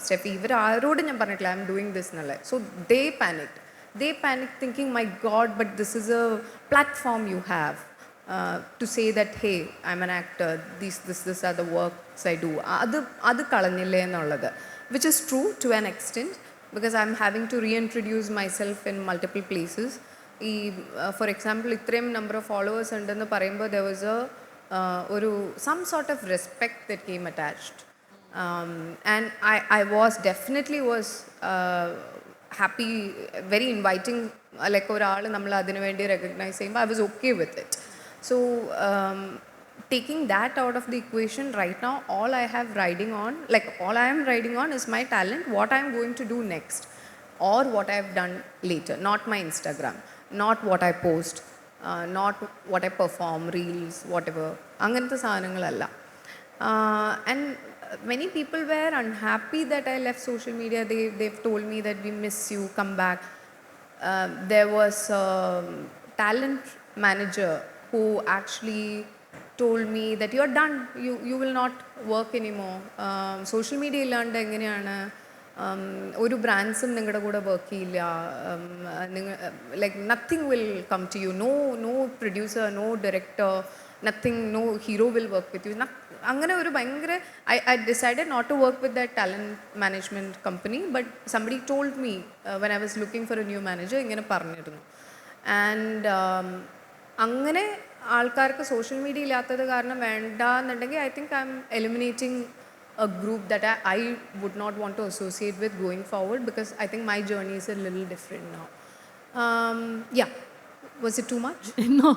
B: സ്റ്റെഫി, ഇവർ ആരോടും ഞാൻ പറഞ്ഞിട്ടില്ല ഐ എം ഡൂയിങ് ദിസ് എന്നുള്ളത്. So they panic. They panic thinking, my God, but this is a platform you have to say that, hey, I'm an actor, these are the works I do. Adu kalannille ennallathu, which is true to an extent, because I'm having to reintroduce myself in multiple places. For example, itrem number of followers undennu parayumbo there was some sort of respect that came attached. And I was definitely happy, very inviting, like ഒരാൾ നമ്മൾ അതിനു വേണ്ടി recognise ചെയ്യുമ്പോൾ I was okay with it. So taking that out of the equation right now, all I am riding on is my talent, what I am going to do next, or what I have done later, not my Instagram, not what I post, not what I perform, reels, whatever, അങ്ങനത്തെ സാധനങ്ങളല്ല. And many people were unhappy that I left social media. They've told me that we miss you, come back. There was a talent manager who actually told me that you're done, you will not work anymore. Social media illande enganeyana oru brands ningada kuda work cheyilla, like nothing will come to you, no producer, no director, nothing, no hero will work with you. അങ്ങനെ ഒരു ഭയങ്കര I decided not to work with that talent management company, but somebody told me when I was looking for a new manager, ഇങ്ങനെ പറഞ്ഞിരുന്നു. And അങ്ങനെ ആൾക്കാർക്ക് social media ഇല്ലാത്തത് കാരണം വേണ്ട എന്നുണ്ടെങ്കിൽ I think I'm eliminating a group that I would not want to associate with going forward, because I think my journey is a little different now. Yeah. Was it too much?
A: No,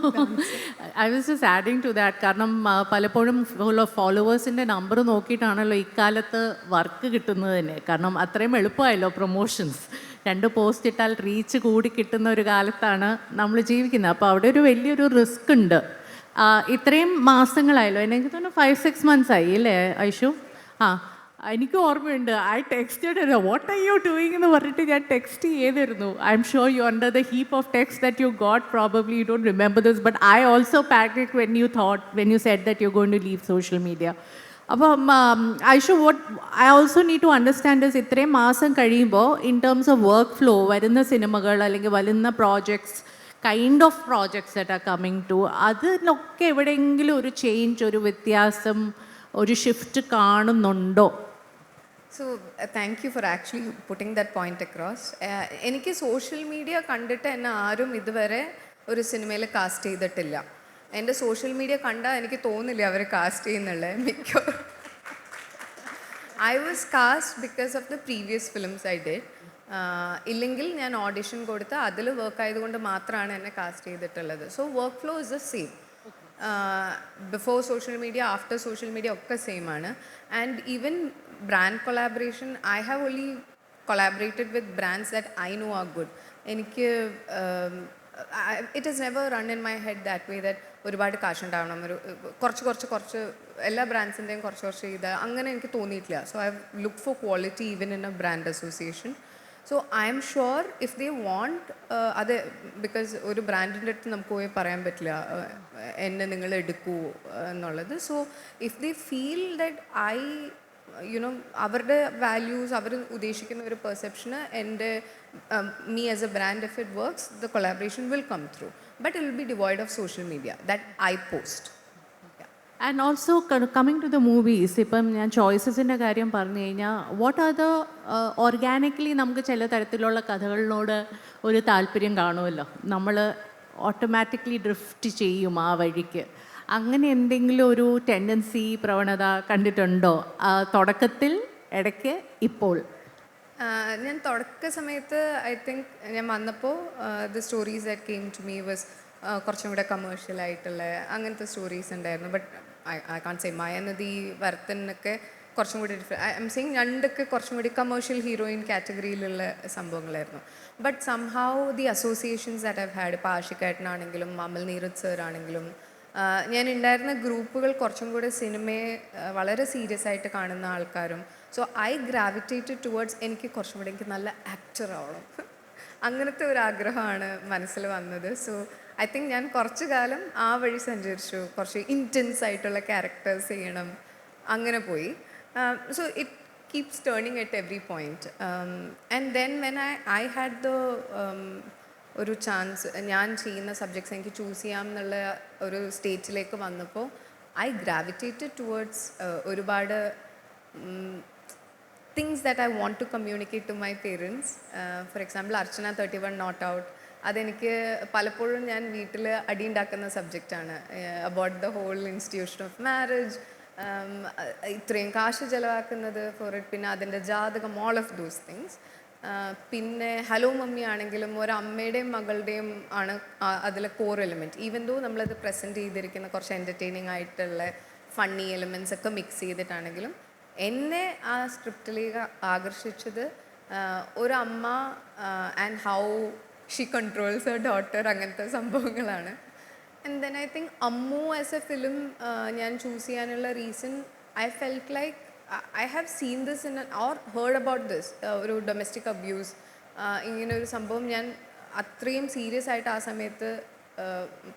A: I was just adding to that. കാരണം പലപ്പോഴും ഫോളോവേഴ്സിൻ്റെ number നോക്കിയിട്ടാണല്ലോ ഇക്കാലത്ത് work കിട്ടുന്നത് തന്നെ. കാരണം അത്രയും എളുപ്പമായല്ലോ promotions. 2 post ഇട്ടാൽ reach കൂടി കിട്ടുന്ന ഒരു കാലത്താണ് നമ്മൾ ജീവിക്കുന്നത്. അപ്പോൾ അവിടെ ഒരു വലിയൊരു റിസ്ക് ഉണ്ട്. ഇത്രയും മാസങ്ങളായല്ലോ, എനിക്ക് തോന്നുന്നു 5-6 months ആയി അല്ലേ ഐഷു? എനിക്ക് ഓർമ്മയുണ്ട്, I texted what are you doing എന്ന് പറഞ്ഞിട്ട് ഞാൻ ടെക്സ്റ്റ് ചെയ്തിരുന്നു. I M sure you under the heap of text that you got probably you don't remember this, but I also panicked when you said that you going to leave social media. അപ്പം Aishu, I also need to understand this. ഇത്രയും മാസം കഴിയുമ്പോൾ in terms of work flow, വരുന്ന സിനിമകൾ അല്ലെങ്കിൽ വരുന്ന projects, kind of projects that are coming to, അതിലൊക്കെ എവിടെയെങ്കിലും ഒരു ചേഞ്ച്, ഒരു വ്യത്യാസം, ഒരു ഷിഫ്റ്റ് കാണുന്നുണ്ടോ?
B: So, thank you for actually putting that point across. എനിക്ക് സോഷ്യൽ മീഡിയ കണ്ടിട്ട് എന്നെ ആരും ഇതുവരെ ഒരു സിനിമയിൽ കാസ്റ്റ് ചെയ്തിട്ടില്ല. എൻ്റെ സോഷ്യൽ മീഡിയ കണ്ടാൽ എനിക്ക് തോന്നില്ല അവർ കാസ്റ്റ് ചെയ്യുന്നുള്ളത്. മിക്കവാറും I was cast because of the previous films I did. ഇല്ലെങ്കിൽ ഞാൻ ഓഡിഷൻ കൊടുത്ത് അതിൽ വർക്ക് ആയതുകൊണ്ട് മാത്രമാണ് എന്നെ കാസ്റ്റ് ചെയ്തിട്ടുള്ളത്. So work flow is the same. Before social media, after social media ഒക്കെ സെയിം ആണ്. And even brand collaboration, I have only collaborated with brands that I know are good. എനിക്ക് it has never run in my head that way that ഒരുപാട് കാശുണ്ടാവണം, ഒരു കുറച്ച് എല്ലാ ബ്രാൻഡ്സിൻ്റെയും കുറച്ച് ഇത് അങ്ങനെ എനിക്ക് തോന്നിയിട്ടില്ല. So I look for quality even in A brand association. So I am sure if they want അത്, ബിക്കോസ് ഒരു ബ്രാൻഡിൻ്റെ അടുത്ത് നമുക്ക് പോയി പറയാൻ പറ്റില്ല എന്നെ നിങ്ങൾ എടുക്കൂ എന്നുള്ളത്. So if they feel that I അവരുടെ വാല്യൂസ്, അവർ ഉദ്ദേശിക്കുന്ന ഒരു പെർസെപ്ഷന് എൻ്റെ me as a brand, if it works, the collaboration will come through. But it will be devoid of social media that I post.
A: And also coming to the movies, ഇപ്പം ഞാൻ ചോയ്സസിൻ്റെ കാര്യം പറഞ്ഞു കഴിഞ്ഞാൽ, what are the organically നമുക്ക് ചില തരത്തിലുള്ള കഥകളിനോട് ഒരു താല്പര്യം കാണുമല്ലോ, നമ്മൾ ഓട്ടോമാറ്റിക്കലി ഡ്രിഫ്റ്റ് ചെയ്യും ആ വഴിക്ക്. അങ്ങനെ എന്തെങ്കിലും ഒരു ടെൻഡൻസി, പ്രവണത കണ്ടിട്ടുണ്ടോ തുടക്കത്തിൽ, ഇടയ്ക്ക്, ഇപ്പോൾ?
B: ഞാൻ തുടക്ക സമയത്ത് ഐ തിങ്ക് ഞാൻ വന്നപ്പോൾ the stories that came to me was കുറച്ചും കൂടെ കമേഴ്ഷ്യൽ ആയിട്ടുള്ള അങ്ങനത്തെ സ്റ്റോറീസ് ഉണ്ടായിരുന്നു. But I can say Mayanadi, വർത്തനൊക്കെ കുറച്ചും കൂടി ഐ എം സെയിങ് രണ്ടൊക്കെ കുറച്ചും കൂടി കമേഴ്ഷ്യൽ ഹീറോയിൻ കാറ്റഗറിയിലുള്ള സംഭവങ്ങളായിരുന്നു. But somehow the associations that I've had, ഇപ്പോൾ ആഷിഖേട്ടനാണെങ്കിലും അമൽ നീരജ് സർ ആണെങ്കിലും, ഞാൻ ഉണ്ടായിരുന്ന ഗ്രൂപ്പുകൾ കുറച്ചും കൂടെ സിനിമയെ വളരെ സീരിയസ് ആയിട്ട് കാണുന്ന ആൾക്കാരും. സോ ഐ ഗ്രാവിറ്റേറ്റഡ് ടുവേർഡ്സ് എനിക്ക് കുറച്ചും കൂടെ എനിക്ക് നല്ല ആക്ടർ ആവണം, അങ്ങനത്തെ ഒരു ആഗ്രഹമാണ് മനസ്സിൽ വന്നത്. സോ ഐ തിങ്ക് ഞാൻ കുറച്ചു കാലം ആ വഴി സഞ്ചരിച്ചു, കുറച്ച് ഇൻറ്റൻസ് ആയിട്ടുള്ള ക്യാരക്ടേഴ്സ് ചെയ്യണം, അങ്ങനെ പോയി. So it keeps turning at every point. And then when I had the ഒരു ചാൻസ്, ഞാൻ ചെയ്യുന്ന സബ്ജക്ട്സ് എനിക്ക് ചൂസ് ചെയ്യാം എന്നുള്ള ഒരു സ്റ്റേറ്റിലേക്ക് വന്നപ്പോൾ ഐ ഗ്രാവിറ്റേറ്റഡ് ടുവേർഡ്സ് ഒരുപാട് things that I want to communicate to my parents. For example Archana 31 not out, അതെനിക്ക് പലപ്പോഴും ഞാൻ വീട്ടിൽ അടിയുണ്ടാക്കുന്ന സബ്ജക്റ്റാണ്. About the whole institution of marriage, ഇത്രയും കാശ് ചിലവാക്കുന്നത് ഫോർ ഇറ്റ്, പിന്നെ അതിൻ്റെ ജാതകം, ഓൾ ഓഫ് ദോസ് തിങ്സ്. പിന്നെ ഹലോ മമ്മി ആണെങ്കിലും ഒരമ്മയുടെയും മകളുടെയും ആണ് അതിലെ കോർ എലിമെൻറ്റ്. ഈവൻ ദോ നമ്മളത് പ്രസൻറ്റ് ചെയ്തിരിക്കുന്ന കുറച്ച് എൻ്റർടൈനിങ് ആയിട്ടുള്ള ഫണ്ണി എലിമെൻറ്റ്സ് ഒക്കെ മിക്സ് ചെയ്തിട്ടാണെങ്കിലും, എന്നെ ആ സ്ക്രിപ്റ്റിലേക്ക് ആകർഷിച്ചത് ഒരമ്മ and how she controls Har daughter, അങ്ങനത്തെ സംഭവങ്ങളാണ്. And then I think Ammu as A film ഞാൻ ചൂസ് ചെയ്യാനുള്ള reason, I felt like I have seen this in or heard about this, ഒരു ഡൊമസ്റ്റിക് അബ്യൂസ്, ഇങ്ങനെ ഒരു സംഭവം ഞാൻ അത്രയും സീരിയസ് ആയിട്ട് ആ സമയത്ത്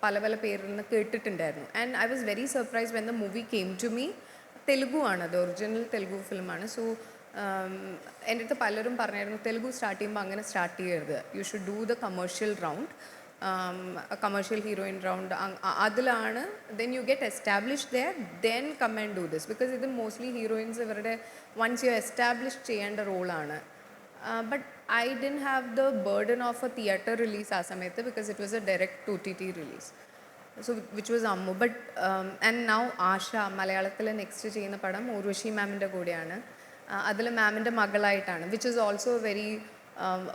B: പല പല പേരിൽ നിന്ന് കേട്ടിട്ടുണ്ടായിരുന്നു. And I was very surprise when the movie came to me. Telugu ആണ്, അത് ഒറിജിനൽ തെലുഗു ഫിലിമാണ്. സോ എൻ്റെ അടുത്ത് പലരും പറഞ്ഞായിരുന്നു, തെലുഗു സ്റ്റാർട്ട് ചെയ്യുമ്പോൾ അങ്ങനെ സ്റ്റാർട്ട് ചെയ്യരുത്, you should do the commercial round, commercial heroine round. അതിലാണ് then you get established there, then come and do this. Because ഇത് മോസ്റ്റ്ലി ഹീറോയിൻസ് ഇവരുടെ വൺസ് യു എസ്റ്റാബ്ലിഷ് ചെയ്യേണ്ട റോളാണ്. But I didn't have the burden of a theatre release ആ സമയത്ത്, because it was a direct OTT release. So which was Ammu. But and now Asha മലയാളത്തിൽ next ചെയ്യുന്ന പടം ഊർവശി മാമിൻ്റെ കൂടെയാണ്. അതിൽ മാമിൻ്റെ മകളായിട്ടാണ്, which is also very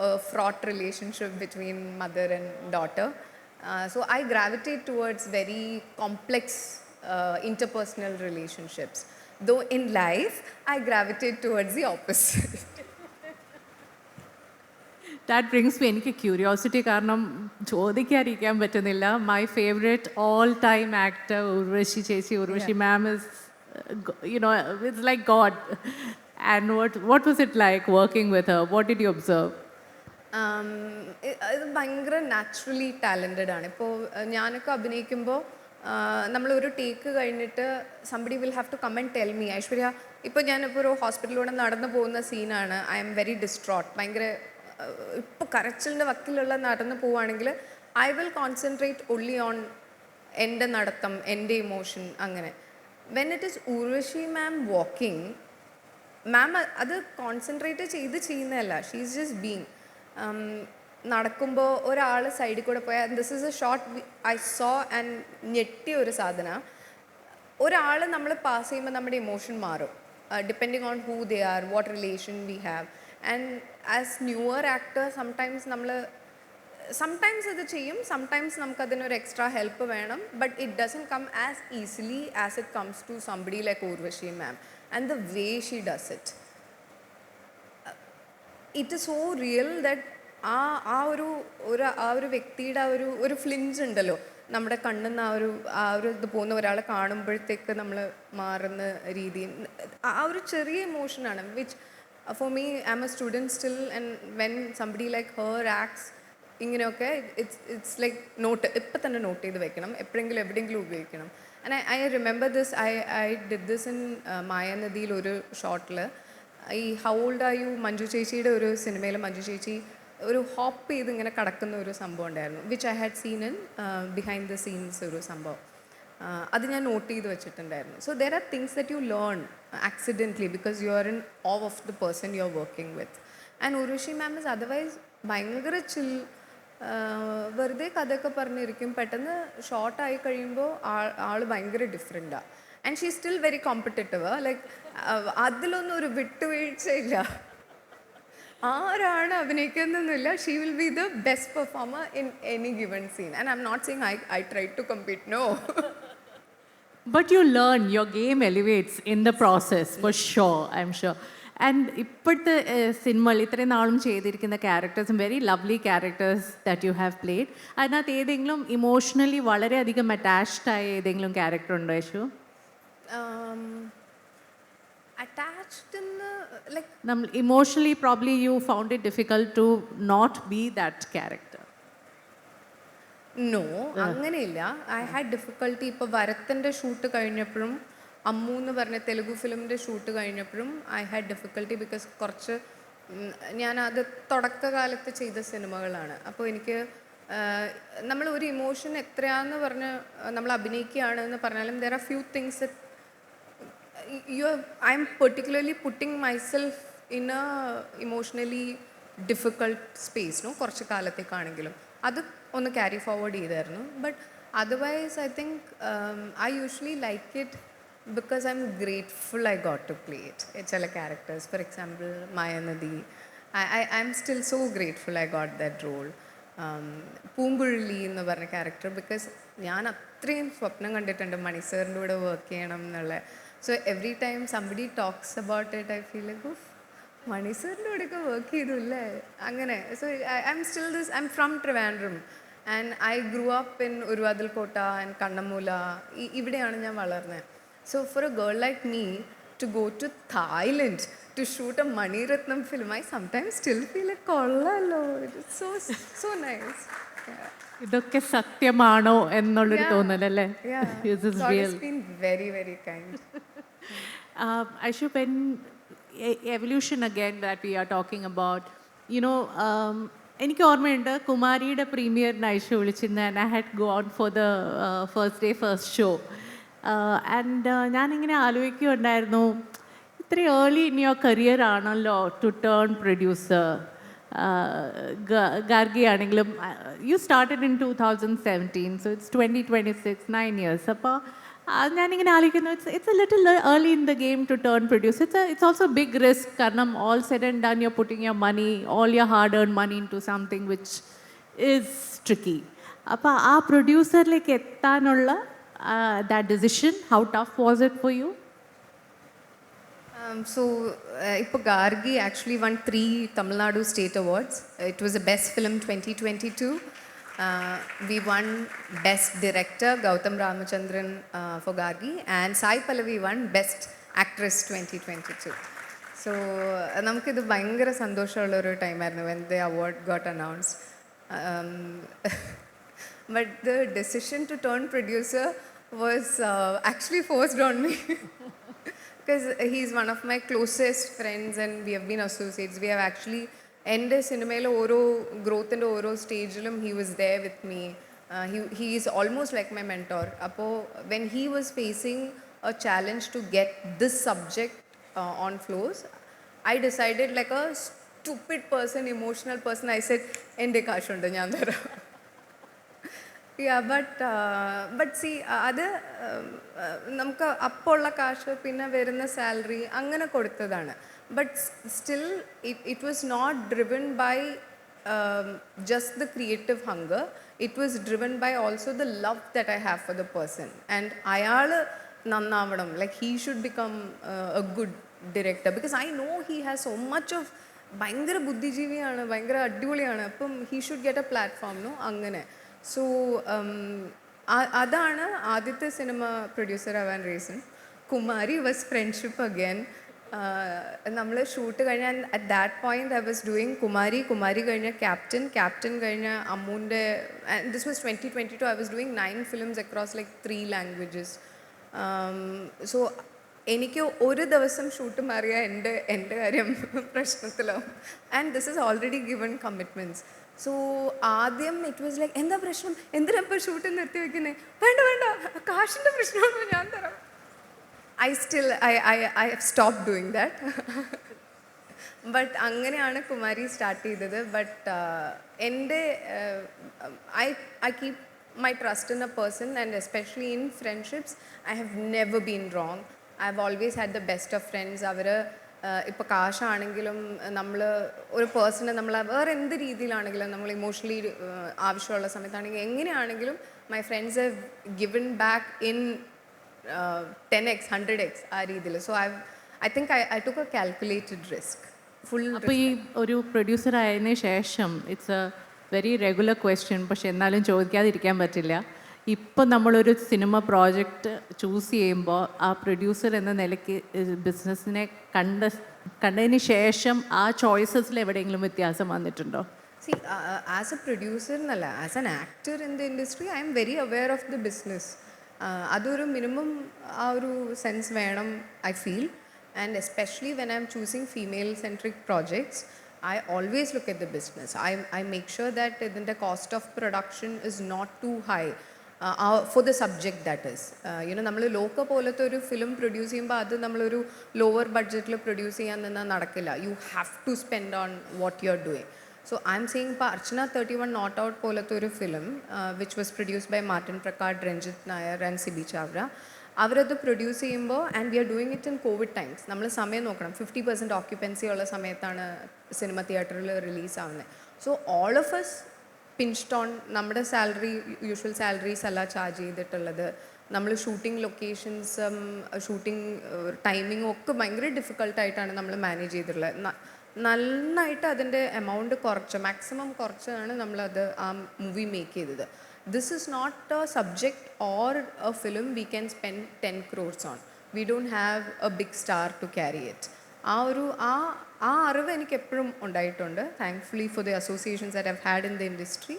B: a fraught relationship between mother and daughter. So I gravitate towards very complex interpersonal relationships. Though in life, I gravitate towards the opposite.
A: That brings me എനിക്ക് ക്യൂരിയോസിറ്റി, കാരണം ചോദിക്കാതിരിക്കാൻ പറ്റുന്നില്ല. My favourite all time actor Urvashi ചേച്ചി, Urvashi ma'am is, you know, it's like god. And what was it like working with her? What did you observe?
B: ഇത് ഭയങ്കര naturally talented ആണ്. ഇപ്പോൾ ഞാനൊക്കെ അഭിനയിക്കുമ്പോൾ നമ്മളൊരു ടേക്ക് കഴിഞ്ഞിട്ട് somebody will have to come and tell me, Aishwarya ഇപ്പോൾ ഞാനിപ്പോൾ ഒരു ഹോസ്പിറ്റലിലൂടെ നടന്നു പോകുന്ന സീനാണ്, ഐ എം വെരി ഡിസ്ട്രോട്ട്, ഭയങ്കര ഇപ്പോൾ കരച്ചിലിൻ്റെ വക്കിലുള്ള നടന്നു പോവുകയാണെങ്കിൽ I will concentrate only on എൻ്റെ നടത്തം, എൻ്റെ ഇമോഷൻ, അങ്ങനെ. When it is Urvashi ma'am walking, ma'am അത് കോൺസെൻട്രേറ്റ് ചെയ്ത് ചെയ്യുന്നതല്ല, ഷീ ഈസ് ജസ്റ്റ് ബീങ്. നടക്കുമ്പോൾ ഒരാൾ സൈഡിൽ കൂടെ പോയാൽ, this is a shot I saw and ഞെട്ടിയ ഒരു സാധന, ഒരാൾ നമ്മൾ പാസ് ചെയ്യുമ്പോൾ നമ്മുടെ ഇമോഷൻ മാറും, depending on who they are, what relation we have. And as newer actor sometimes ഇത് ചെയ്യും, സംടൈംസ് നമുക്കതിനൊരു എക്സ്ട്രാ ഹെൽപ്പ് വേണം, but it doesn't come as easily as it comes to somebody like Urvashi ma'am. And the way she does it, it is so real that ആ ഒരു വ്യക്തിയുടെ ഒരു flinch ഉണ്ടല്ലോ നമ്മുടെ കണ്ണിൽ നിന്ന്, ആ ഒരു ഇത് പോകുന്ന ഒരാളെ കാണുമ്പോഴത്തേക്ക് നമ്മൾ മാറുന്ന രീതി, ആ ഒരു ചെറിയ ഇമോഷനാണ്. Which for me, I M a student still, and when somebody like her acts ഇങ്ങനെയൊക്കെ, ഇറ്റ്സ് ലൈക്ക് നോട്ട്, ഇപ്പം തന്നെ നോട്ട് ചെയ്ത് വെക്കണം, എപ്പോഴെങ്കിലും എവിടെയെങ്കിലും ഉപയോഗിക്കണം. And I remember this, I did this in മായാനദിയിൽ ഒരു ഷോട്ടിൽ. ഈ how old are you, Manju ചേച്ചിയുടെ ഒരു സിനിമയിൽ മഞ്ജു ചേച്ചി ഒരു ഹോപ്പ് ചെയ്ത് ഇങ്ങനെ കിടക്കുന്ന ഒരു സംഭവം ഉണ്ടായിരുന്നു, which I had seen in behind the scenes ഒരു സംഭവം. അത് ഞാൻ നോട്ട് ചെയ്ത് വെച്ചിട്ടുണ്ടായിരുന്നു. So there are things that you learn accidentally because you are in awe of the person you are working with. And Urvashi ma'am is otherwise ഭയങ്കര chill, വെറുതെ കഥയൊക്കെ പറഞ്ഞിരിക്കും, പെട്ടെന്ന് ഷോർട്ടായി കഴിയുമ്പോൾ ആൾ ഭയങ്കര ഡിഫറെൻറ്റാണ്. And she still very competitive, like അതിലൊന്നും ഒരു വിട്ടുവീഴ്ചയില്ല. ആരാണ് അഭിനയിക്കുന്നതെന്നില്ല, she will be the best performer in any given scene. And I M not saying I try to compete, no.
A: But you learn, your game elevates in the process, for sure, I'm sure. And ഇപ്പോഴത്തെ സിനിമകൾ ഇത്രയും നാളും ചെയ്തിരിക്കുന്ന ക്യാരക്ടേഴ്സും very lovely characters that you have played, അതിനകത്ത് ഏതെങ്കിലും emotionally വളരെയധികം attached ആയ ഏതെങ്കിലും ക്യാരക്ടർ ഉണ്ടോ യേശു?
B: അറ്റാച്ച്ഡ് എന്ന് ലൈക്ക്
A: നമ്മൾ emotionally probably you found it difficult to not be that character?
B: No, അങ്ങനെയില്ല. I had difficulty. ഇപ്പോൾ വരത്തിൻ്റെ ഷൂട്ട് കഴിഞ്ഞപ്പോഴും, അമ്മു എന്ന് പറഞ്ഞ തെലുഗു ഫിലിമിൻ്റെ ഷൂട്ട് കഴിഞ്ഞപ്പോഴും ഐ ഹാഡ് ഡിഫിക്കൽട്ടി, ബിക്കോസ് കുറച്ച് ഞാനത് തുടക്കകാലത്ത് ചെയ്ത സിനിമകളാണ്. അപ്പോൾ എനിക്ക് നമ്മൾ ഒരു ഇമോഷൻ എത്രയാണെന്ന് പറഞ്ഞ് നമ്മൾ അഭിനയിക്കുകയാണെന്ന് പറഞ്ഞാലും there are few things I am particularly putting myself in a emotionally difficult space, കുറച്ച് കാലത്തേക്കാണെങ്കിലും അത് ഒന്ന് ക്യാരി ഫോർവേഡ് ചെയ്തായിരുന്നു. But otherwise I think I usually like it because I'm grateful I got to play it. ചില characters, for example, Mayanadi, I'm still so grateful I got that role. Poonkuzhali എന്ന് പറഞ്ഞ character, because ഞാൻ അത്രയും സ്വപ്നം കണ്ടിട്ടുണ്ട് മണി സാറിൻ്റെ കൂടെ വർക്ക് ചെയ്യണം എന്നുള്ള. So every time somebody talks about it I feel like of Mani സാറിൻ്റെ കൂടെയൊക്കെ വർക്ക് ചെയ്തു അല്ലേ, അങ്ങനെ. So I am from Trivandrum and I grew up in Uruvathilkotta and Kannamoola, ഇവിടെയാണ് ഞാൻ വളർന്നത്. So for a girl like me to go to Thailand to shoot a Mani Ratnam film, I sometimes still feel like kollallo. It's so nice.
A: ഇതൊക്കെ സത്യമാണോ എന്നുള്ളൊരു തോന്നലല്ലേ?
B: This is real. It's been very, very kind.
A: Aishu, when evolution again that we are talking about, എനിക്ക് ഓർമ്മയുണ്ട് കുമാരിയുടെ പ്രീമിയറിന് ഐഷു വിളിച്ചിരുന്ന, and I had gone for the first day first show. And ഞാനിങ്ങനെ ആലോചിക്കുകയുണ്ടായിരുന്നു, ഇത്ര ഏർലി ഇൻ യുവർ കരിയർ ആണല്ലോ to turn producer. Gargi ആണെങ്കിലും you started in 2017, so it's 2026, 9 years. അപ്പോൾ ഞാനിങ്ങനെ ആലോചിക്കുന്നു, it's a little early in the game to turn producer. It's also big risk, കാരണം all said and done you are putting your money, all your hard earn money into something which is tricky. അപ്പോൾ ആ പ്രൊഡ്യൂസറിലേക്ക് എത്താനുള്ള that decision, how tough was it for you?
B: Ipo Gargi actually won 3 Tamil Nadu State Awards. It was the best film 2022. We won best director Gautam Ramachandran for Gargi, and Sai Pallavi won best actress 2022. So നമുക്കിത് ഭയങ്കര സന്തോഷമുള്ളൊരു ടൈമായിരുന്നു when the award got announced. But the decision to turn producer was actually forced on me. Because he's one of my closest friends and we have been associates. We have actually എൻ്റെ സിനിമയിൽ ഓരോ ഗ്രോത്തിൻ്റെ ഓരോ സ്റ്റേജിലും he was there with me. He is almost like my mentor. അപ്പോൾ when he was facing a challenge to get this subject on floors, I decided like a stupid person, emotional person, I said എൻ്റെ കാശുണ്ട് ഞാൻ തരാം. Yeah, but see, അത് നമുക്ക് അപ്പോൾ ഉള്ള കാശ് പിന്നെ വരുന്ന സാലറി അങ്ങനെ കൊടുത്തതാണ്. But still it was not driven by just the creative hunger. It was driven by also the love that I have for the person. And ayal nannavadam, like he should become a good director, because I know he has so much of ഭയങ്കര ബുദ്ധിജീവിയാണ്, ഭയങ്കര അടിപൊളിയാണ്. അപ്പം he should get a platform, no അങ്ങനെ. So അതാണ് ആദ്യത്തെ സിനിമ producer ആവാൻ reason. Kumari was friendship again. നമ്മൾ ഷൂട്ട് കഴിഞ്ഞാൽ at that point I was doing Kumari കഴിഞ്ഞ ക്യാപ്റ്റൻ കഴിഞ്ഞ അമ്മൂൻ്റെ, this was 2022. I was doing 9 films across like 3 languages. So എനിക്ക് ഒരു ദിവസം ഷൂട്ട് മാറിയാൽ എൻ്റെ കാര്യം പ്രശ്നത്തിലാവും. And this is already given commitments. So ആദ്യം ഇറ്റ് വാസ് ലൈക്ക് എന്താ പ്രശ്നം, എന്തിനപ്പോൾ ഷൂട്ട് നിർത്തി വയ്ക്കുന്നത്, വേണ്ട കാശിൻ്റെ പ്രശ്നമാണോ, ഞാൻ തരാം. I have stopped doing that. But അങ്ങനെയാണ് കുമാരി സ്റ്റാർട്ട് ചെയ്തത്. ബട്ട് എൻ്റെ I keep my trust in a person, and especially in friendships, I have never been wrong. I have always had the best of friends. അവർ ഇപ്പോൾ കാശാണെങ്കിലും നമ്മൾ ഒരു പേഴ്സണെ നമ്മൾ വേറെ എന്ത് രീതിയിലാണെങ്കിലും നമ്മൾ ഇമോഷണലി ആവശ്യമുള്ള സമയത്താണെങ്കിൽ എങ്ങനെയാണെങ്കിലും my friends have given back in 10x 100x ആ രീതിയിൽ. So I think I took A calculated risk full.
A: അപ്പോൾ ഈ ഒരു പ്രൊഡ്യൂസർ ആയതിനു ശേഷം it's A very regular question, പക്ഷെ എന്നാലും ചോദിക്കാതിരിക്കാൻ പറ്റില്ല. ഇപ്പം നമ്മളൊരു സിനിമ പ്രോജക്റ്റ് ചൂസ് ചെയ്യുമ്പോൾ ആ പ്രൊഡ്യൂസർ എന്ന നിലയ്ക്ക് ബിസിനസ്സിനെ കണ്ടതിന് ശേഷം ആ ചോയ്സസിൽ എവിടെയെങ്കിലും വ്യത്യാസം വന്നിട്ടുണ്ടോ?
B: See, as a producer എന്നല്ല, as an actor in the industry, I am very aware of the business. അതൊരു മിനിമം ആ ഒരു സെൻസ് വേണം, I feel. And especially when I M choosing female centric projects, I always look at the business. I make sure that the cost of production is not too high for the subject that is. നമ്മൾ ലോക പോലത്തെ ഒരു film produce ചെയ്യുമ്പോൾ അത് നമ്മളൊരു lower ബഡ്ജറ്റിൽ produce ചെയ്യാൻ നിന്നാൽ നടക്കില്ല. You have to spend on what you are doing. So I'm saying ഇപ്പോൾ അർച്ചന 31 Not Out പോലത്തെ ഒരു film which was produced by Martin Prakkat, Ranjith Nair and Sibi Chavara. അവരത് പ്രൊഡ്യൂസ് ചെയ്യുമ്പോൾ, and we are doing it in covid times. നമ്മൾ സമയം നോക്കണം, 50% ഓക്യുപ്പൻസി ഉള്ള സമയത്താണ് സിനിമ തിയേറ്ററിൽ റിലീസാവുന്നത്. So all of us pinched on. നമ്മുടെ സാലറി യൂഷ്വൽ സാലറീസ് അല്ല ചാർജ് ചെയ്തിട്ടുള്ളത്. നമ്മൾ ഷൂട്ടിംഗ് ലൊക്കേഷൻസും ഷൂട്ടിംഗ് ടൈമിങ്ങും ഒക്കെ ഭയങ്കര ഡിഫിക്കൽട്ടായിട്ടാണ് നമ്മൾ മാനേജ് ചെയ്തിട്ടുള്ളത്. നന്നായിട്ട് അതിൻ്റെ എമൗണ്ട് കുറച്ച്, മാക്സിമം കുറച്ചാണ് നമ്മളത് ആ മൂവി മേക്ക് ചെയ്തത്. This is not a subject or a film we can spend 10 crores on. We don't have a big star to carry it. ആ അറിവ് എനിക്ക് എപ്പോഴും ഉണ്ടായിട്ടുണ്ട്, thankfully for the associations that I've had in the industry.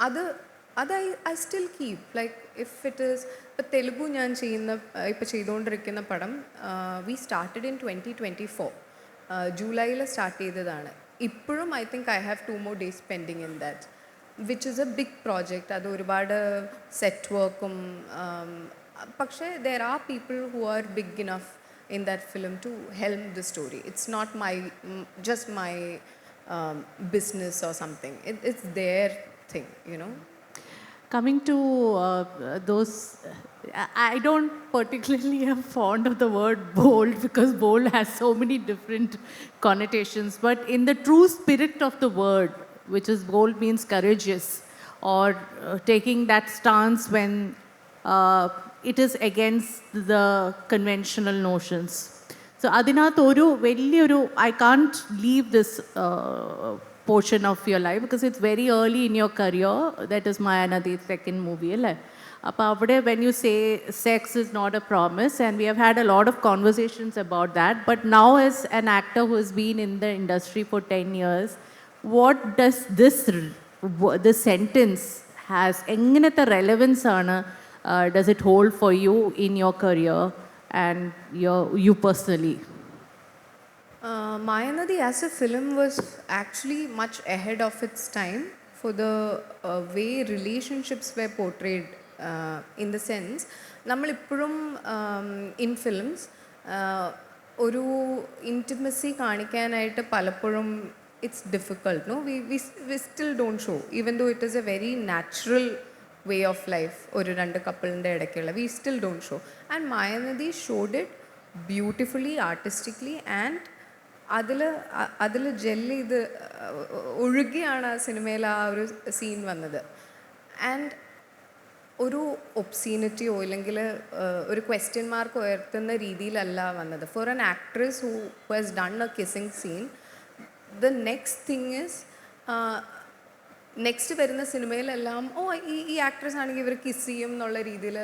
B: അത് I still keep, like if it is, ഇപ്പോൾ തെലുഗു ഞാൻ ഇപ്പോൾ ചെയ്തുകൊണ്ടിരിക്കുന്ന പടം we started in 2024. ജൂലൈയിൽ സ്റ്റാർട്ട് ചെയ്തതാണ്. ഇപ്പോഴും I think I have 2 more days pending in that, which is a big project. അത് ഒരുപാട് സെറ്റ് വർക്കും, പക്ഷേ there are people who are big enough in that film to helm the story. It's not just my business or something. It's their thing, you know.
A: Coming to those, I don't particularly am fond of the word bold because bold has so many different connotations. But in the true spirit of the word, which is bold means courageous, or taking that stance when it is against the conventional notions. So adinath oru velliyoru, I can't leave this portion of your life because it's very early in your career. That is Mayanadi, second movie, alle. അപ്പോൾ അവിടെ when you say sex is not a promise, and we have had a lot of conversations about that, but now as an actor who has been in the industry for 10 years, what does this sentence has, എങ്ങനത്തെ relevance ആണ് does it hold for you in your career and you personally?
B: Mayanadi as a film was actually much ahead of its time for the way relationships were portrayed, in the sense നമ്മളിപ്പോഴും in films ഒരു intimacy കാണിക്കാനായിട്ട് പലപ്പോഴും it's difficult, no, we still don't show, even though it is a very natural way of life ഒരു രണ്ട് കപ്പിളിൻ്റെ ഇടയ്ക്കുള്ള, we still don't show, and Mayanadi showed it beautifully, artistically, and അതിൽ gel ചെയ്ത് ഒഴുകിയാണ് ആ സിനിമയിൽ ആ ഒരു സീൻ വന്നത്. ആൻഡ് ഒരു ഒബ്സീനിറ്റിയോ ഇല്ലെങ്കിൽ ഒരു ക്വസ്റ്റ്യൻ മാർക്ക് ഉയർത്തുന്ന രീതിയിലല്ല വന്നത്. For an actress who has done a kissing scene, the next thing is next വരുന്ന സിനിമയിലെല്ലാം ഈ ആക്ട്രസ് ആണെങ്കിൽ ഇവർ കിസ് ചെയ്യും എന്നുള്ള രീതിയിൽ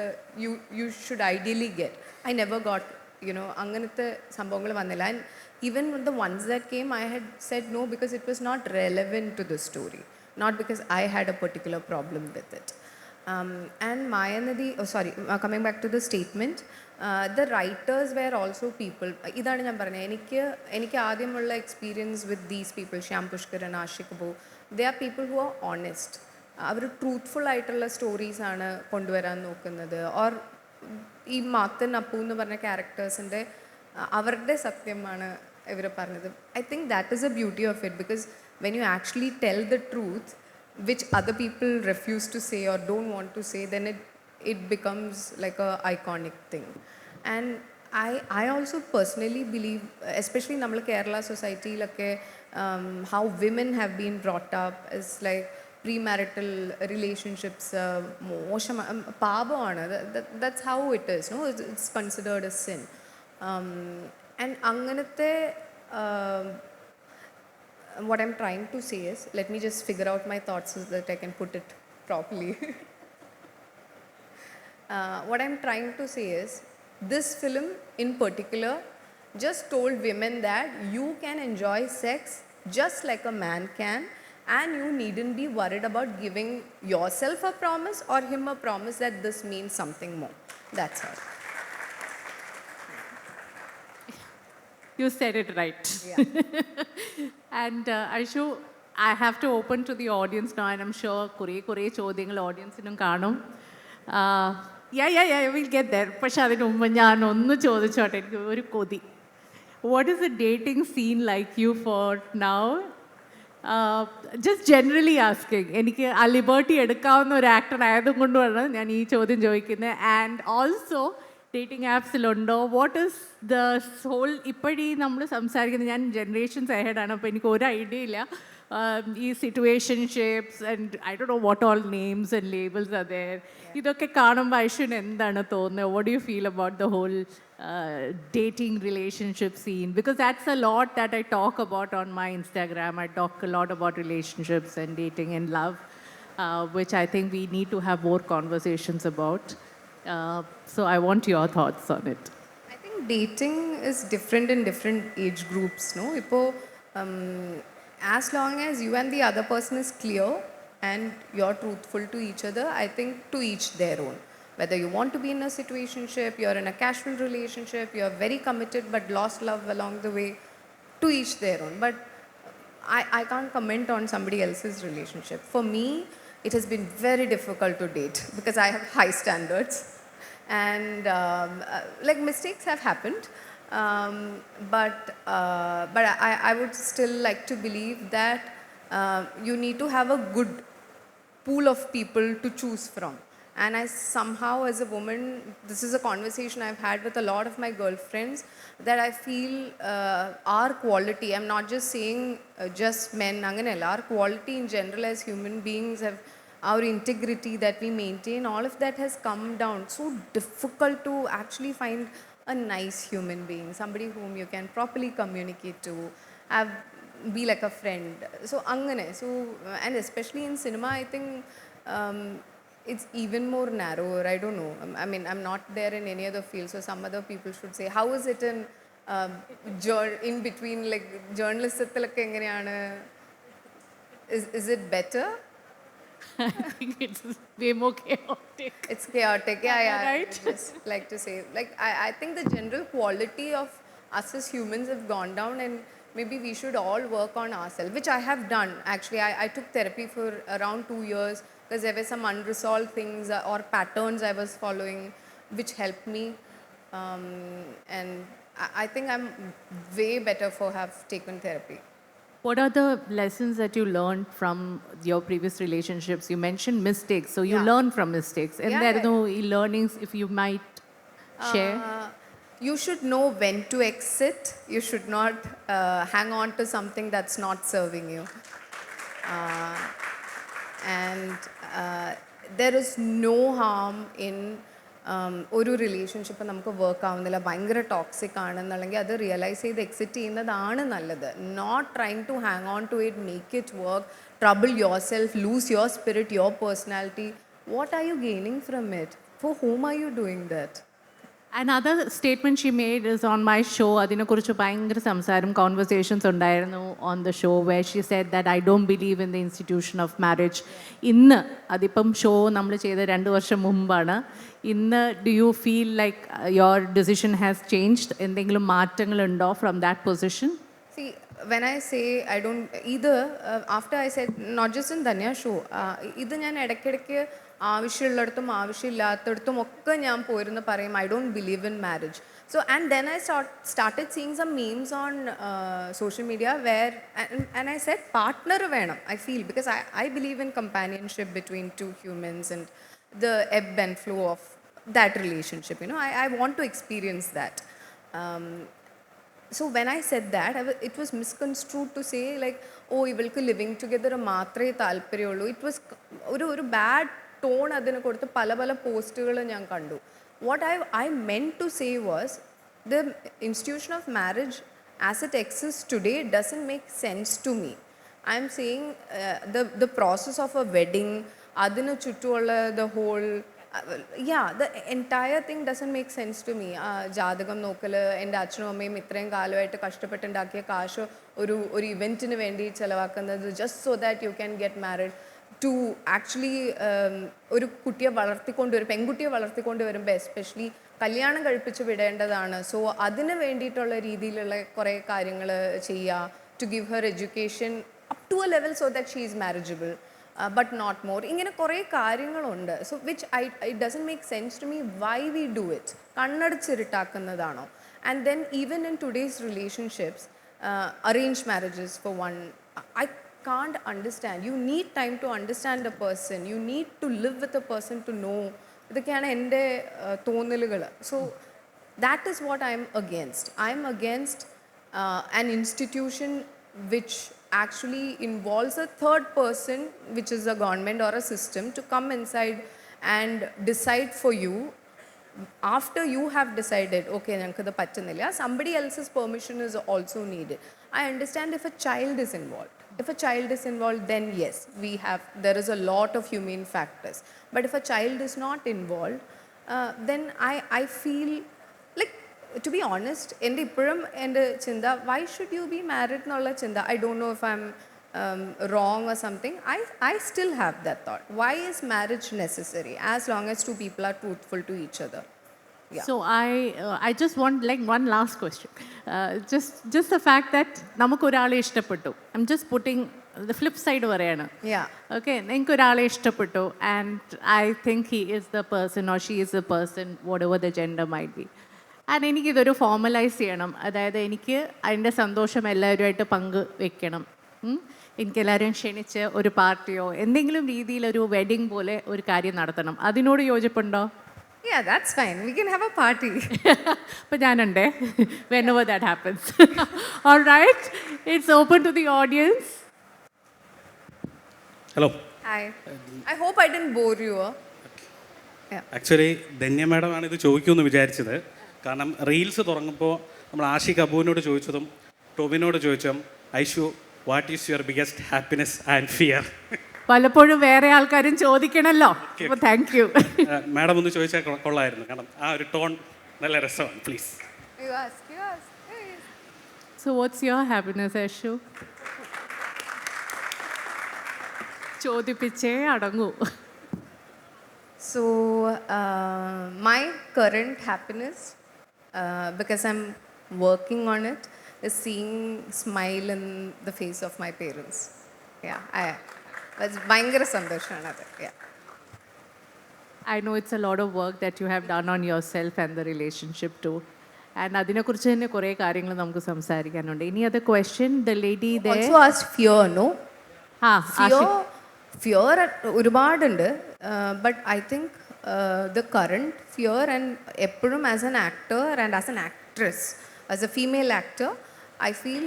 B: you should ideally get. I never got അങ്ങനത്തെ സംഭവങ്ങൾ വന്നില്ല. And even the ones that came, I had said no because it was not relevant to the story, not because I had a particular problem with it. And Mayanadi, coming back to the statement, the writers were also people. ഇതാണ് ഞാൻ പറഞ്ഞത്, എനിക്ക് ആദ്യമുള്ള experience with these people, Shyam Pushkar and Ashiq Kapoor, they are people who are honest. അവർ truthful ആയിട്ടുള്ള സ്റ്റോറീസാണ് കൊണ്ടുവരാൻ നോക്കുന്നത്. ഓർ ഈ മാത്തൻ അപ്പു എന്ന് പറഞ്ഞ ക്യാരക്ടേഴ്സിൻ്റെ അവരുടെ സത്യമാണ് ഇവർ പറഞ്ഞത്. I think that is a beauty of it, because when you actually tell the truth which other people refuse to say or don't want to say, then it becomes like a iconic thing. And I also personally believe, especially നമ്മൾ Kerala സൊസൈറ്റിയിലൊക്കെ, how women have been brought up as like premarital relationships മോശം പാപമാണ്. That's how it is, no, it's considered a sin. And anganate, what I'm trying to say is, let me just figure out my thoughts so that I can put it properly. What I'm trying to say is, this film in particular just told women that you can enjoy sex just like a man can, and you needn't be worried about giving yourself a promise or him a promise that this means something more. That's all.
A: You said it right. Yeah. And Aishu, I have to open to the audience now, and I'm sure kore ചോദ്യങ്ങൾ ഓഡിയൻസിനും കാണും. We'll get there. പക്ഷെ അതിന് മുമ്പ് ഞാൻ ഒന്ന് ചോദിച്ചോട്ടെ, എനിക്ക് ഒരു കൊതി. What is the dating scene like you for now? Just generally asking. എനിക്ക് ആ ലിബർട്ടി എടുക്കാവുന്ന ഒരു ആക്ടർ ആയതുകൊണ്ടാണ് ഞാൻ ഈ ചോദ്യം ചോദിക്കുന്നത്. ആൻഡ് ഓൾസോ ഡേറ്റിംഗ് ആപ്സിലുണ്ടോ? What is the soul? ഇപ്പോഴീ നമ്മൾ സംസാരിക്കുന്നത്, ഞാൻ ജനറേഷൻസ് അഹെഡാണ്, അപ്പോൾ എനിക്ക് ഒരു ഐഡിയ ഇല്ല ഈ situationships and I don't know what all names and labels are there. ഇതൊക്കെ കാണുമ്പോൾ ഐഷുവിന് എന്താണ് തോന്നുന്നത്? What do you feel about the whole dating relationship scene? Because that's a lot that I talk about on my Instagram. I talk a lot about relationships and dating and love, which I think we need to have more conversations about. So I want your thoughts on it.
B: I think dating is different in different age groups, no? As long as you and the other person is clear and you're truthful to each other, I think to each their own. Whether you want to be in a situationship, you're in a casual relationship, you're very committed but lost love along the way, to each their own. But I can't comment on somebody else's relationship. For me, it has been very difficult to date because I have high standards. And like mistakes have happened. But I would still like to believe that you need to have a good pool of people to choose from. And I somehow, as a woman, this is a conversation I've had with a lot of my girlfriends, that I feel our quality, I'm not just saying just men, our quality in general as human beings, have our integrity that we maintain, all of that has come down. So difficult to actually find a nice human being, somebody whom you can properly communicate to, be like a friend. So and especially in cinema, I think it's even more narrower. I don't know. I mean, I'm not there in any other field, so some other people should say. How is it in between, like journalistic? Is it better?
A: I think it's way more chaotic.
B: It's chaotic. Yeah.
A: Right?
B: I just like to say, like, I think the general quality of us as humans have gone down, and maybe we should all work on ourselves, which I have done. Actually, I took therapy for around 2 years because there were some unresolved things or patterns I was following, which helped me. And I think I'm way better for have taken therapy.
A: What are the lessons that you learned from your previous relationships? You mentioned mistakes, so you
B: Yeah.
A: learn from mistakes. And
B: Yeah,
A: there are
B: yeah.
A: no learnings if you might share?
B: You should know when to exit. You should not hang on to something that's not serving you. And there is no harm in ഒരു relationship നമുക്ക് work ആവുന്നില്ല, ഭയങ്കര toxic ആണെന്നുണ്ടെങ്കിൽ അത് realise ചെയ്ത് exit ചെയ്യുന്നതാണ് നല്ലത്. Not trying to hang on to it, make it work, trouble yourself, lose your spirit, your personality. What are you gaining from it? For whom are you doing that?
A: Another statement she made is on my show. അതിനെക്കുറിച്ച് ഭയങ്കര സംസാരം, conversations ഉണ്ടായിരുന്നു on the show where she said that I don't believe in the institution of marriage. ഇന്ന് അതിപ്പം show നമ്മൾ ചെയ്ത 2 വർഷം മുമ്പാണ്. ഇന്ന് do you feel like your decision has changed? എന്തെങ്കിലും മാറ്റങ്ങളുണ്ടോ from that position?
B: See, when I say I don't either, after I said, not just in Dhanya show, ഇത് ഞാൻ ഇടയ്ക്കിടയ്ക്ക് ആവശ്യമുള്ളിടത്തും ആവശ്യമില്ലാത്തടത്തും ഒക്കെ ഞാൻ പോയിരുന്ന് പറയും I don't believe in marriage. So, and then I started seeing some memes on social media where, and I said partner വേണം, I feel, because I believe in companionship between two humans and the ebb and flow of that relationship. You know, I want to experience that. So when I said that, it was misconstrued to say like, oh, ഇവൾക്ക് living together മാത്രമേ താല്പര്യമുള്ളൂ. It was ഒരു bad tone അതിന് കൊടുത്ത് പല പല പോസ്റ്റുകൾ ഞാൻ കണ്ടു. What I meant to say was, the institution of marriage as it exists today doesn't make sense to me. I'm saying the process of a wedding, adinu chuttulla the whole, the entire thing doesn't make sense to me. ജാതകം നോക്കല്, എൻ്റെ അച്ഛനും അമ്മയും ഇത്രയും കാലമായിട്ട് കഷ്ടപ്പെട്ടുണ്ടാക്കിയ കാശ് ഒരു ഇവൻറ്റിന് വേണ്ടി ചിലവാക്കുന്നത് just so that you can get married, to actually ഒരു കുട്ടിയെ പെൺകുട്ടിയെ വളർത്തിക്കൊണ്ട് വരുമ്പോൾ എസ്പെഷ്യലി കല്യാണം കഴിപ്പിച്ച് വിടേണ്ടതാണ്. സോ അതിന് വേണ്ടിയിട്ടുള്ള രീതിയിലുള്ള കുറേ കാര്യങ്ങൾ ചെയ്യുക, to give her education up to a level so that she is marriageable, but not more. ഇങ്ങനെ കുറേ കാര്യങ്ങളുണ്ട്. So which it doesn't make sense to me why we do it. കണ്ണടച്ചിരുട്ടാക്കുന്നതാണോ? And then even in today's relationships, arranged marriages for one, I can't understand. You need time to understand a person. You need to live with a person to know. ഇതൊക്കെയാണ് എൻ്റെ തോന്നലുകൾ. So that is what I'm against. I'm against an institution which actually involves a third person, which is a government or a system, to come inside and decide for you after you have decided, okay, nankadu pattunnilla, somebody else's permission is also needed. I understand if a child is involved. If a child is involved, then yes, there is a lot of humane factors. But if a child is not involved, then I feel like, to be honest, എൻ്റെ ഇപ്പോഴും എൻ്റെ ചിന്ത, why should you be married എന്നുള്ള ചിന്ത, I don't know if I'm wrong or something. I still have that thought. Why is marriage necessary as long as two people are truthful to each other? Yeah.
A: So I just want like one last question. Just the fact that നമുക്ക് ഒരാളെ ഇഷ്ടപ്പെട്ടു. I'm just putting the flip side പറയാണ്.
B: Yeah.
A: Okay, എനിക്ക് ഒരാളെ ഇഷ്ടപ്പെട്ടു and I think he is the person or she is the person, whatever the gender might be. And എനിക്കിതൊരു formalise ചെയ്യണം. അതായത് എനിക്ക് അതിൻ്റെ സന്തോഷം എല്ലാവരുമായിട്ട് പങ്കുവെക്കണം. എനിക്കെല്ലാവരും ക്ഷണിച്ച് ഒരു പാർട്ടിയോ എന്തെങ്കിലും രീതിയിലൊരു വെഡിങ് പോലെ ഒരു കാര്യം നടത്തണം. അതിനോട് യോജിപ്പുണ്ടോ?
B: Yeah, that's fine. We can have a party.
A: അപ്പം ഞാനുണ്ടേ whenever that happens. All right, it's open to the audience.
C: Hello.
B: Hi. I hope I didn't bore you.
C: Actually Dhanya madam ആണ് ഇത് ചോദിക്കുമെന്ന് വിചാരിച്ചത്. കാരണം റീൽസ് തുടങ്ങുമ്പോൾ നമ്മൾ ആഷിഖ് അബുവിനോട് ചോദിച്ചതും ടോബിനോട് ചോദിച്ചും, Aishu, what is your biggest happiness and fear?
A: പലപ്പോഴും വേറെ ആൾക്കാരും ചോദിക്കണമല്ലോ. അപ്പോൾ താങ്ക് യു.
C: മാഡം ഒന്ന് ചോദിച്ചാൽ കൊള്ളായിരുന്നു, കാരണം ആ ഒരു ടോൺ നല്ല രസമാണ്. Please.
B: You ask. Hey.
A: So what's your happiness, Ashu? ചോദിപ്പിച്ചേ അടങ്ങൂ.
B: So, my current happiness, because I'm working on it, is seeing smile in the face of my parents. Yeah, that's ഭയങ്കര സന്തോഷമാണ് അത്. Yeah.
A: I know it's a lot of work that you have done on yourself and the relationship too. And അതിനെക്കുറിച്ച് തന്നെ കുറേ കാര്യങ്ങൾ നമുക്ക് സംസാരിക്കാനുണ്ട്. Any other question? The lady there.
B: Also asked fear, no? Fear ഒരുപാടുണ്ട്. But I think the current fear, and എപ്പോഴും as an actor and as an actress, as a female actor, I feel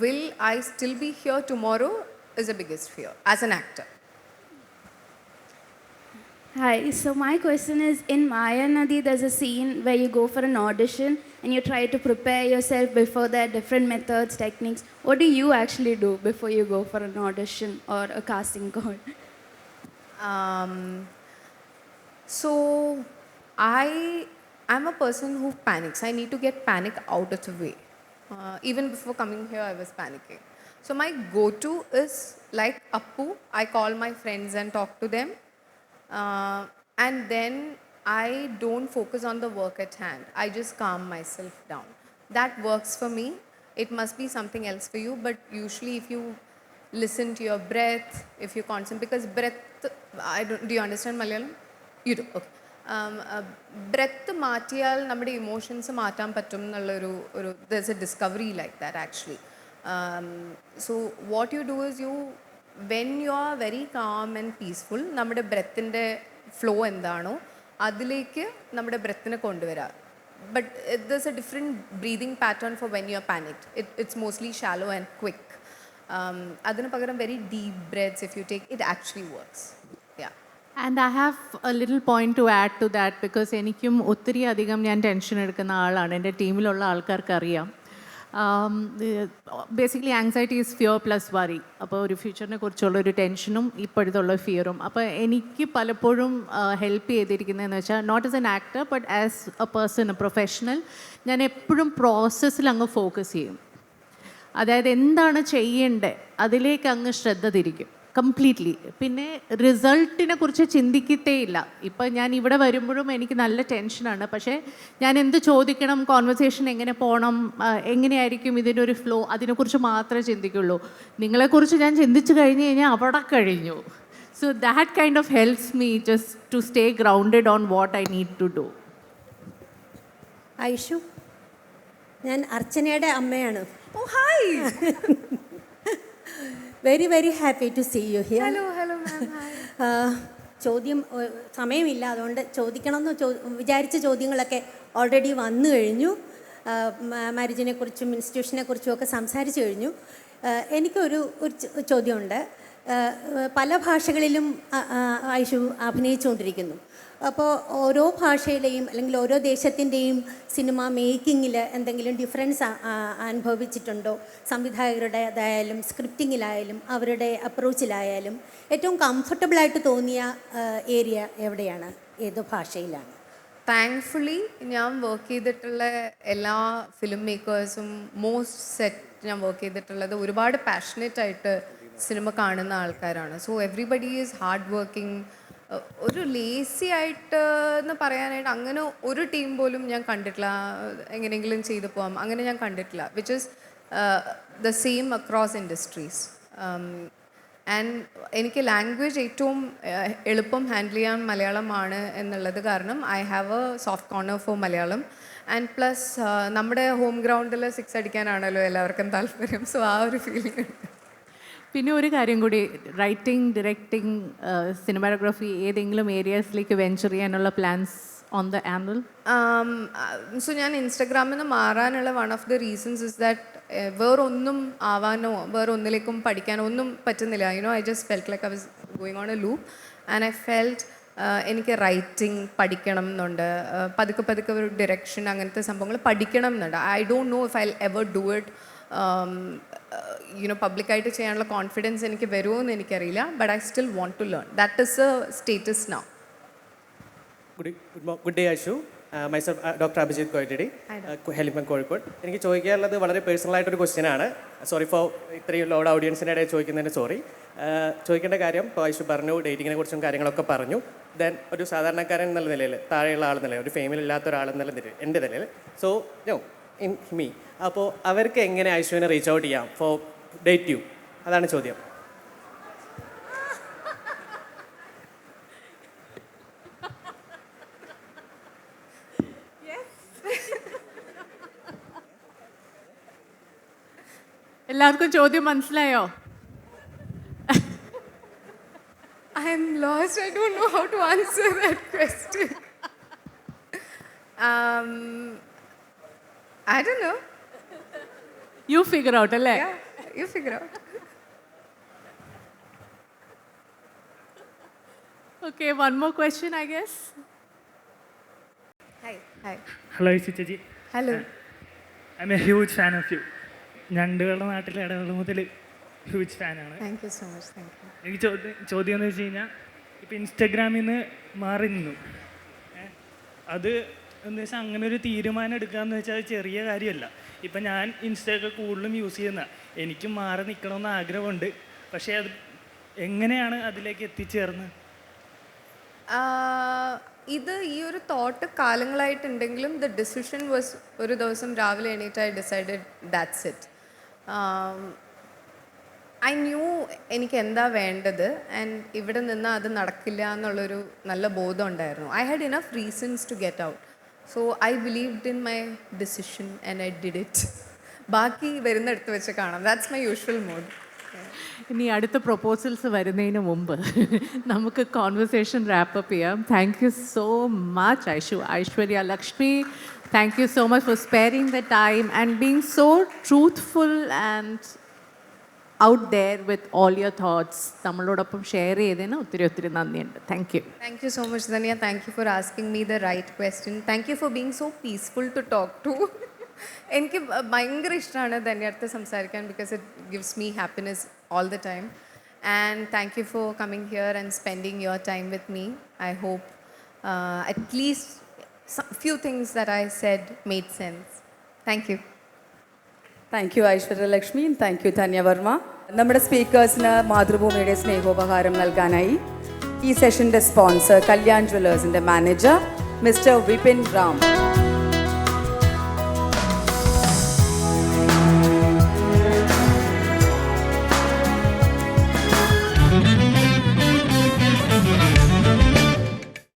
B: will I still be here tomorrow is the biggest fear as an actor.
D: Hi, so my question is, in Maya Nadi, there's a scene where you go for an audition and you try to prepare yourself before that, different methods, techniques. What do you actually do before you go for an audition or a casting call?
B: So I'm a person who panics. I need to get panic out of the way. Even before coming here, I was panicking. So my go-to is like Appu. I call my friends and talk to them. And then I don't focus on the work at hand. I just calm myself down. That works for me. It must be something else for you, but usually if you listen to your breath, if you concentrate, because breath, do you understand Malayalam? You do, okay. Breath മാറ്റിയാൽ നമ്മുടെ emotions മാറ്റാൻ പറ്റും എന്നുള്ളൊരു there's a discovery like that actually. So what you do is when you are very calm and peaceful, നമ്മുടെ ബ്രെത്തിൻ്റെ flow എന്താണോ അതിലേക്ക് നമ്മുടെ ബ്രെത്തിനെ കൊണ്ടുവരാം. But there's a different breathing pattern for when you're panicked. It's mostly shallow and quick. അതിന് പകരം very deep breaths if you take, it actually works. Yeah.
A: And I have a little point to add to that, because എനിക്കും ഒത്തിരി അധികം ഞാൻ tension എടുക്കുന്ന ആളാണ്. എൻ്റെ ടീമിലുള്ള ആൾക്കാർക്കറിയാം. Basically anxiety is fear plus worry. അപ്പോൾ ഒരു ഫ്യൂച്ചറിനെ കുറിച്ചുള്ളൊരു ടെൻഷനും ഇപ്പോഴത്തുള്ള ഫിയറും. അപ്പോൾ എനിക്ക് പലപ്പോഴും ഹെൽപ്പ് ചെയ്തിരിക്കുന്നതെന്ന് വെച്ചാൽ, not as an actor but as a person, a professional, ഞാൻ എപ്പോഴും പ്രോസസ്സിൽ അങ്ങ് ഫോക്കസ് ചെയ്യും. അതായത് എന്താണ് ചെയ്യേണ്ടത് അതിലേക്ക് അങ്ങ് ശ്രദ്ധ തിരിക്കും കംപ്ലീറ്റ്ലി. പിന്നെ റിസൾട്ടിനെ കുറിച്ച് ചിന്തിക്കത്തേയില്ല. ഇപ്പം ഞാൻ ഇവിടെ വരുമ്പോഴും എനിക്ക് നല്ല ടെൻഷനാണ്, പക്ഷേ ഞാൻ എന്ത് ചോദിക്കണം, കോൺവെർസേഷൻ എങ്ങനെ പോകണം, എങ്ങനെയായിരിക്കും ഇതിൻ്റെ ഒരു ഫ്ലോ, അതിനെക്കുറിച്ച് മാത്രമേ ചിന്തിക്കുള്ളൂ. നിങ്ങളെക്കുറിച്ച് ഞാൻ ചിന്തിച്ചു കഴിഞ്ഞ് കഴിഞ്ഞാൽ അവിടെ കഴിഞ്ഞു. So that kind of helps me just to stay grounded on what I need to do.
E: Aishu, ഞാൻ അർച്ചനയുടെ അമ്മയാണ്.
B: Oh, hi.
E: Very very happy to see you here.
B: Hello ma'am. Hi.
E: ചോദ്യം സമയമില്ല, അതുകൊണ്ട് ചോദിക്കണമെന്ന് വിചാരിച്ച ചോദ്യങ്ങളൊക്കെ ഓൾറെഡി വന്നു കഴിഞ്ഞു. മാരേജിനെ കുറിച്ചും ഇൻസ്റ്റിറ്റ്യൂഷനെ കുറിച്ചും ഒക്കെ സംസാരിച്ചു കഴിഞ്ഞു. എനിക്കൊരു ചോദ്യമുണ്ട്. പല ഭാഷകളിലും ഐഷു അഭിനയിച്ചുകൊണ്ടിരിക്കുന്നു. അപ്പോൾ ഓരോ ഭാഷയിലെയും അല്ലെങ്കിൽ ഓരോ ദേശത്തിൻ്റെയും സിനിമ മേക്കിങ്ങിൽ എന്തെങ്കിലും ഡിഫറൻസ് അനുഭവിച്ചിട്ടുണ്ടോ? സംവിധായകരുടേതായാലും സ്ക്രിപ്റ്റിങ്ങിലായാലും അവരുടെ അപ്രോച്ചിലായാലും ഏറ്റവും കംഫർട്ടബിളായിട്ട് തോന്നിയ ഏരിയ എവിടെയാണ്, ഏത് ഭാഷയിലാണ്?
B: താങ്ക്ഫുള്ളി ഞാൻ വർക്ക് ചെയ്തിട്ടുള്ള എല്ലാ ഫിലിം മേക്കേഴ്സും മോസ്റ്റ് സെറ്റ് ഞാൻ വർക്ക് ചെയ്തിട്ടുള്ളത് ഒരുപാട് പാഷനേറ്റ് ആയിട്ട് സിനിമ കാണുന്ന ആൾക്കാരാണ്. So everybody is hard working. ഒരു ലേസി ആയിട്ട് എന്ന് പറയാനായിട്ട് അങ്ങനെ ഒരു ടീം പോലും ഞാൻ കണ്ടിട്ടില്ല. എങ്ങനെയെങ്കിലും ചെയ്തു പോകാം അങ്ങനെ ഞാൻ കണ്ടിട്ടില്ല. Which is the same across industries. And എനിക്ക് ലാംഗ്വേജ് ഏറ്റവും എളുപ്പം ഹാൻഡിൽ ചെയ്യാൻ മലയാളമാണ് എന്നുള്ളത് കാരണം I have a soft corner for Malayalam. And plus നമ്മുടെ ഹോം ഗ്രൗണ്ടിൽ 6 അടിക്കാനാണല്ലോ എല്ലാവർക്കും താല്പര്യം. സോ ആ ഒരു ഫീലിംഗ് ഉണ്ട്.
A: പിന്നെ ഒരു കാര്യം കൂടി, റൈറ്റിംഗ്, ഡയറക്റ്റിംഗ്, സിനിമാറ്റോഗ്രാഫി ഏതെങ്കിലും ഏരിയാസിലേക്ക് വെഞ്ചർ ചെയ്യാനുള്ള plans on the anvil?
B: So ഞാൻ ഇൻസ്റ്റഗ്രാമിൽ നിന്ന് മാറാനുള്ള one of the reasons is that വേറൊന്നും ആവാനോ വേറൊന്നിലേക്കും പഠിക്കാനോ ഒന്നും പറ്റുന്നില്ല. I just felt like I was going on a loop and I felt എനിക്ക് റൈറ്റിംഗ് പഠിക്കണം എന്നുണ്ട്. പതുക്കെ ഒരു ഡിറക്ഷൻ അങ്ങനത്തെ സംഭവങ്ങൾ പഠിക്കണം എന്നുണ്ട്. I don't know if I ever do it പബ്ലിക്കായിട്ട് ചെയ്യാനുള്ള കോൺഫിഡൻസ് എനിക്ക് വരുമോ എന്ന് എനിക്കറിയില്ല. But I still won't to learn. That is a status now.
F: Good day Ashu. Myself doctor Abhijith Koyattadi, ഹെലിമൻ കോഴിക്കോട്. എനിക്ക് ചോദിക്കാനുള്ളത് വളരെ പേഴ്സണലായിട്ടൊരു ക്വസ്റ്റ്യൻ ആണ്. സോറി ഫോർ ഇത്രയും ലോഡ് ഓഡിയൻസിൻ്റെ ഇടയിൽ ചോദിക്കുന്നതിന് സോറി. ചോദിക്കേണ്ട കാര്യം, ഇപ്പോൾ ഐഷു പറഞ്ഞു ഡേറ്റിങ്ങിനെ കുറിച്ചും കാര്യങ്ങളൊക്കെ പറഞ്ഞു. ദെൻ ഒരു സാധാരണക്കാരൻ എന്നുള്ള നിലയിൽ, താഴെയുള്ള ആളെന്ന നിലയിൽ, ഒരു ഫെയിമിൽ ഇല്ലാത്ത ഒരാളെന്നുള്ള നിലയിൽ, എൻ്റെ നിലയിൽ, സോ ഇൻ മീ, അപ്പോൾ അവർക്ക് എങ്ങനെ ഐഷുവിനെ റീച്ച് ഔട്ട് ചെയ്യാം ഫോർ ഡേറ്റ് യു? അതാണ് ചോദ്യം.
A: എല്ലാവർക്കും ചോദ്യം മനസ്സിലായോ?
B: I am lost. I don't know how to answer that question. I don't know.
A: You figure out, അല്ലേ?
B: Yeah, you figure out.
A: Okay, one more question, I guess.
B: Hi. Hi.
G: Hello ചേച്ചി.
B: Hello.
G: I M a huge fan of you. ഞണ്ടുകളുടെ നാട്ടിലെ ഇടവേള മുതൽ huge ഫാനാണ്.
B: Thank you so much. Thank you.
G: എനിക്ക് ചോദ്യം എന്ന് വെച്ച് കഴിഞ്ഞാൽ, ഇപ്പോൾ ഇൻസ്റ്റഗ്രാമിൽ നിന്ന് മാറി നിന്നു. അത് എന്ന് വെച്ചാൽ അങ്ങനെ ഒരു തീരുമാനം എടുക്കുകയെന്ന് വെച്ചാൽ അത് ചെറിയ കാര്യമല്ല. ഇപ്പം ഞാൻ ഇൻസ്റ്റയൊക്കെ കൂടുതലും യൂസ് ചെയ്യുന്ന, എനിക്കും മാറി നിൽക്കണമെന്ന് ആഗ്രഹമുണ്ട്. പക്ഷേ അത് എങ്ങനെയാണ് അതിലേക്ക് എത്തിച്ചേർന്ന്?
B: ഇത് ഈ ഒരു തോട്ട് കാലങ്ങളായിട്ടുണ്ടെങ്കിലും ദ ഡിസിഷൻ വാസ്, ഒരു ദിവസം രാവിലെ എണീറ്റ് I decided that's it. I new എനിക്ക് എന്താ വേണ്ടത്, ആൻഡ് ഇവിടെ നിന്ന് അത് നടക്കില്ല എന്നുള്ളൊരു നല്ല ബോധം ഉണ്ടായിരുന്നു. I had enough reasons to get out. So I believed in my decision and I did it. ബാക്കി വരുന്നിടത്ത് വെച്ച് കാണാം. That's my usual mode.
A: ഇനി അടുത്ത പ്രൊപ്പോസൽസ് വരുന്നതിന് മുമ്പ് നമുക്ക് കോൺവെർസേഷൻ റാപ്പപ്പ് ചെയ്യാം. Thank you so much Aishwarya Lakshmi. Thank you so much for sparing the time and being so truthful and out there with all your thoughts. നമ്മളോടൊപ്പം ഷെയർ ചെയ്തതിന് ഒത്തിരി നന്ദിയുണ്ട്. Thank U.
B: Thank you so much, Dhanya. Thank you for asking me the right question. Thank you for being so peaceful to talk to. എനിക്ക് ഭയങ്കര ഇഷ്ടമാണ് ധന്യ അടുത്ത് സംസാരിക്കാൻ, because it gives me happiness all the time. And thank you for coming here and spending your time with me. I hope at least few things that I said made sense. Thank you.
H: Thank you Aishwarya Lakshmi. Thank you Dhanya Varma. നമ്മുടെ സ്പീക്കേഴ്സിന് മാതൃഭൂമിയുടെ സ്നേഹോപഹാരം നൽകാനായി ഈ സെഷൻ്റെ sponsor Kalyan ജ്വല്ലേഴ്സിൻ്റെ manager mister Vipin Ram.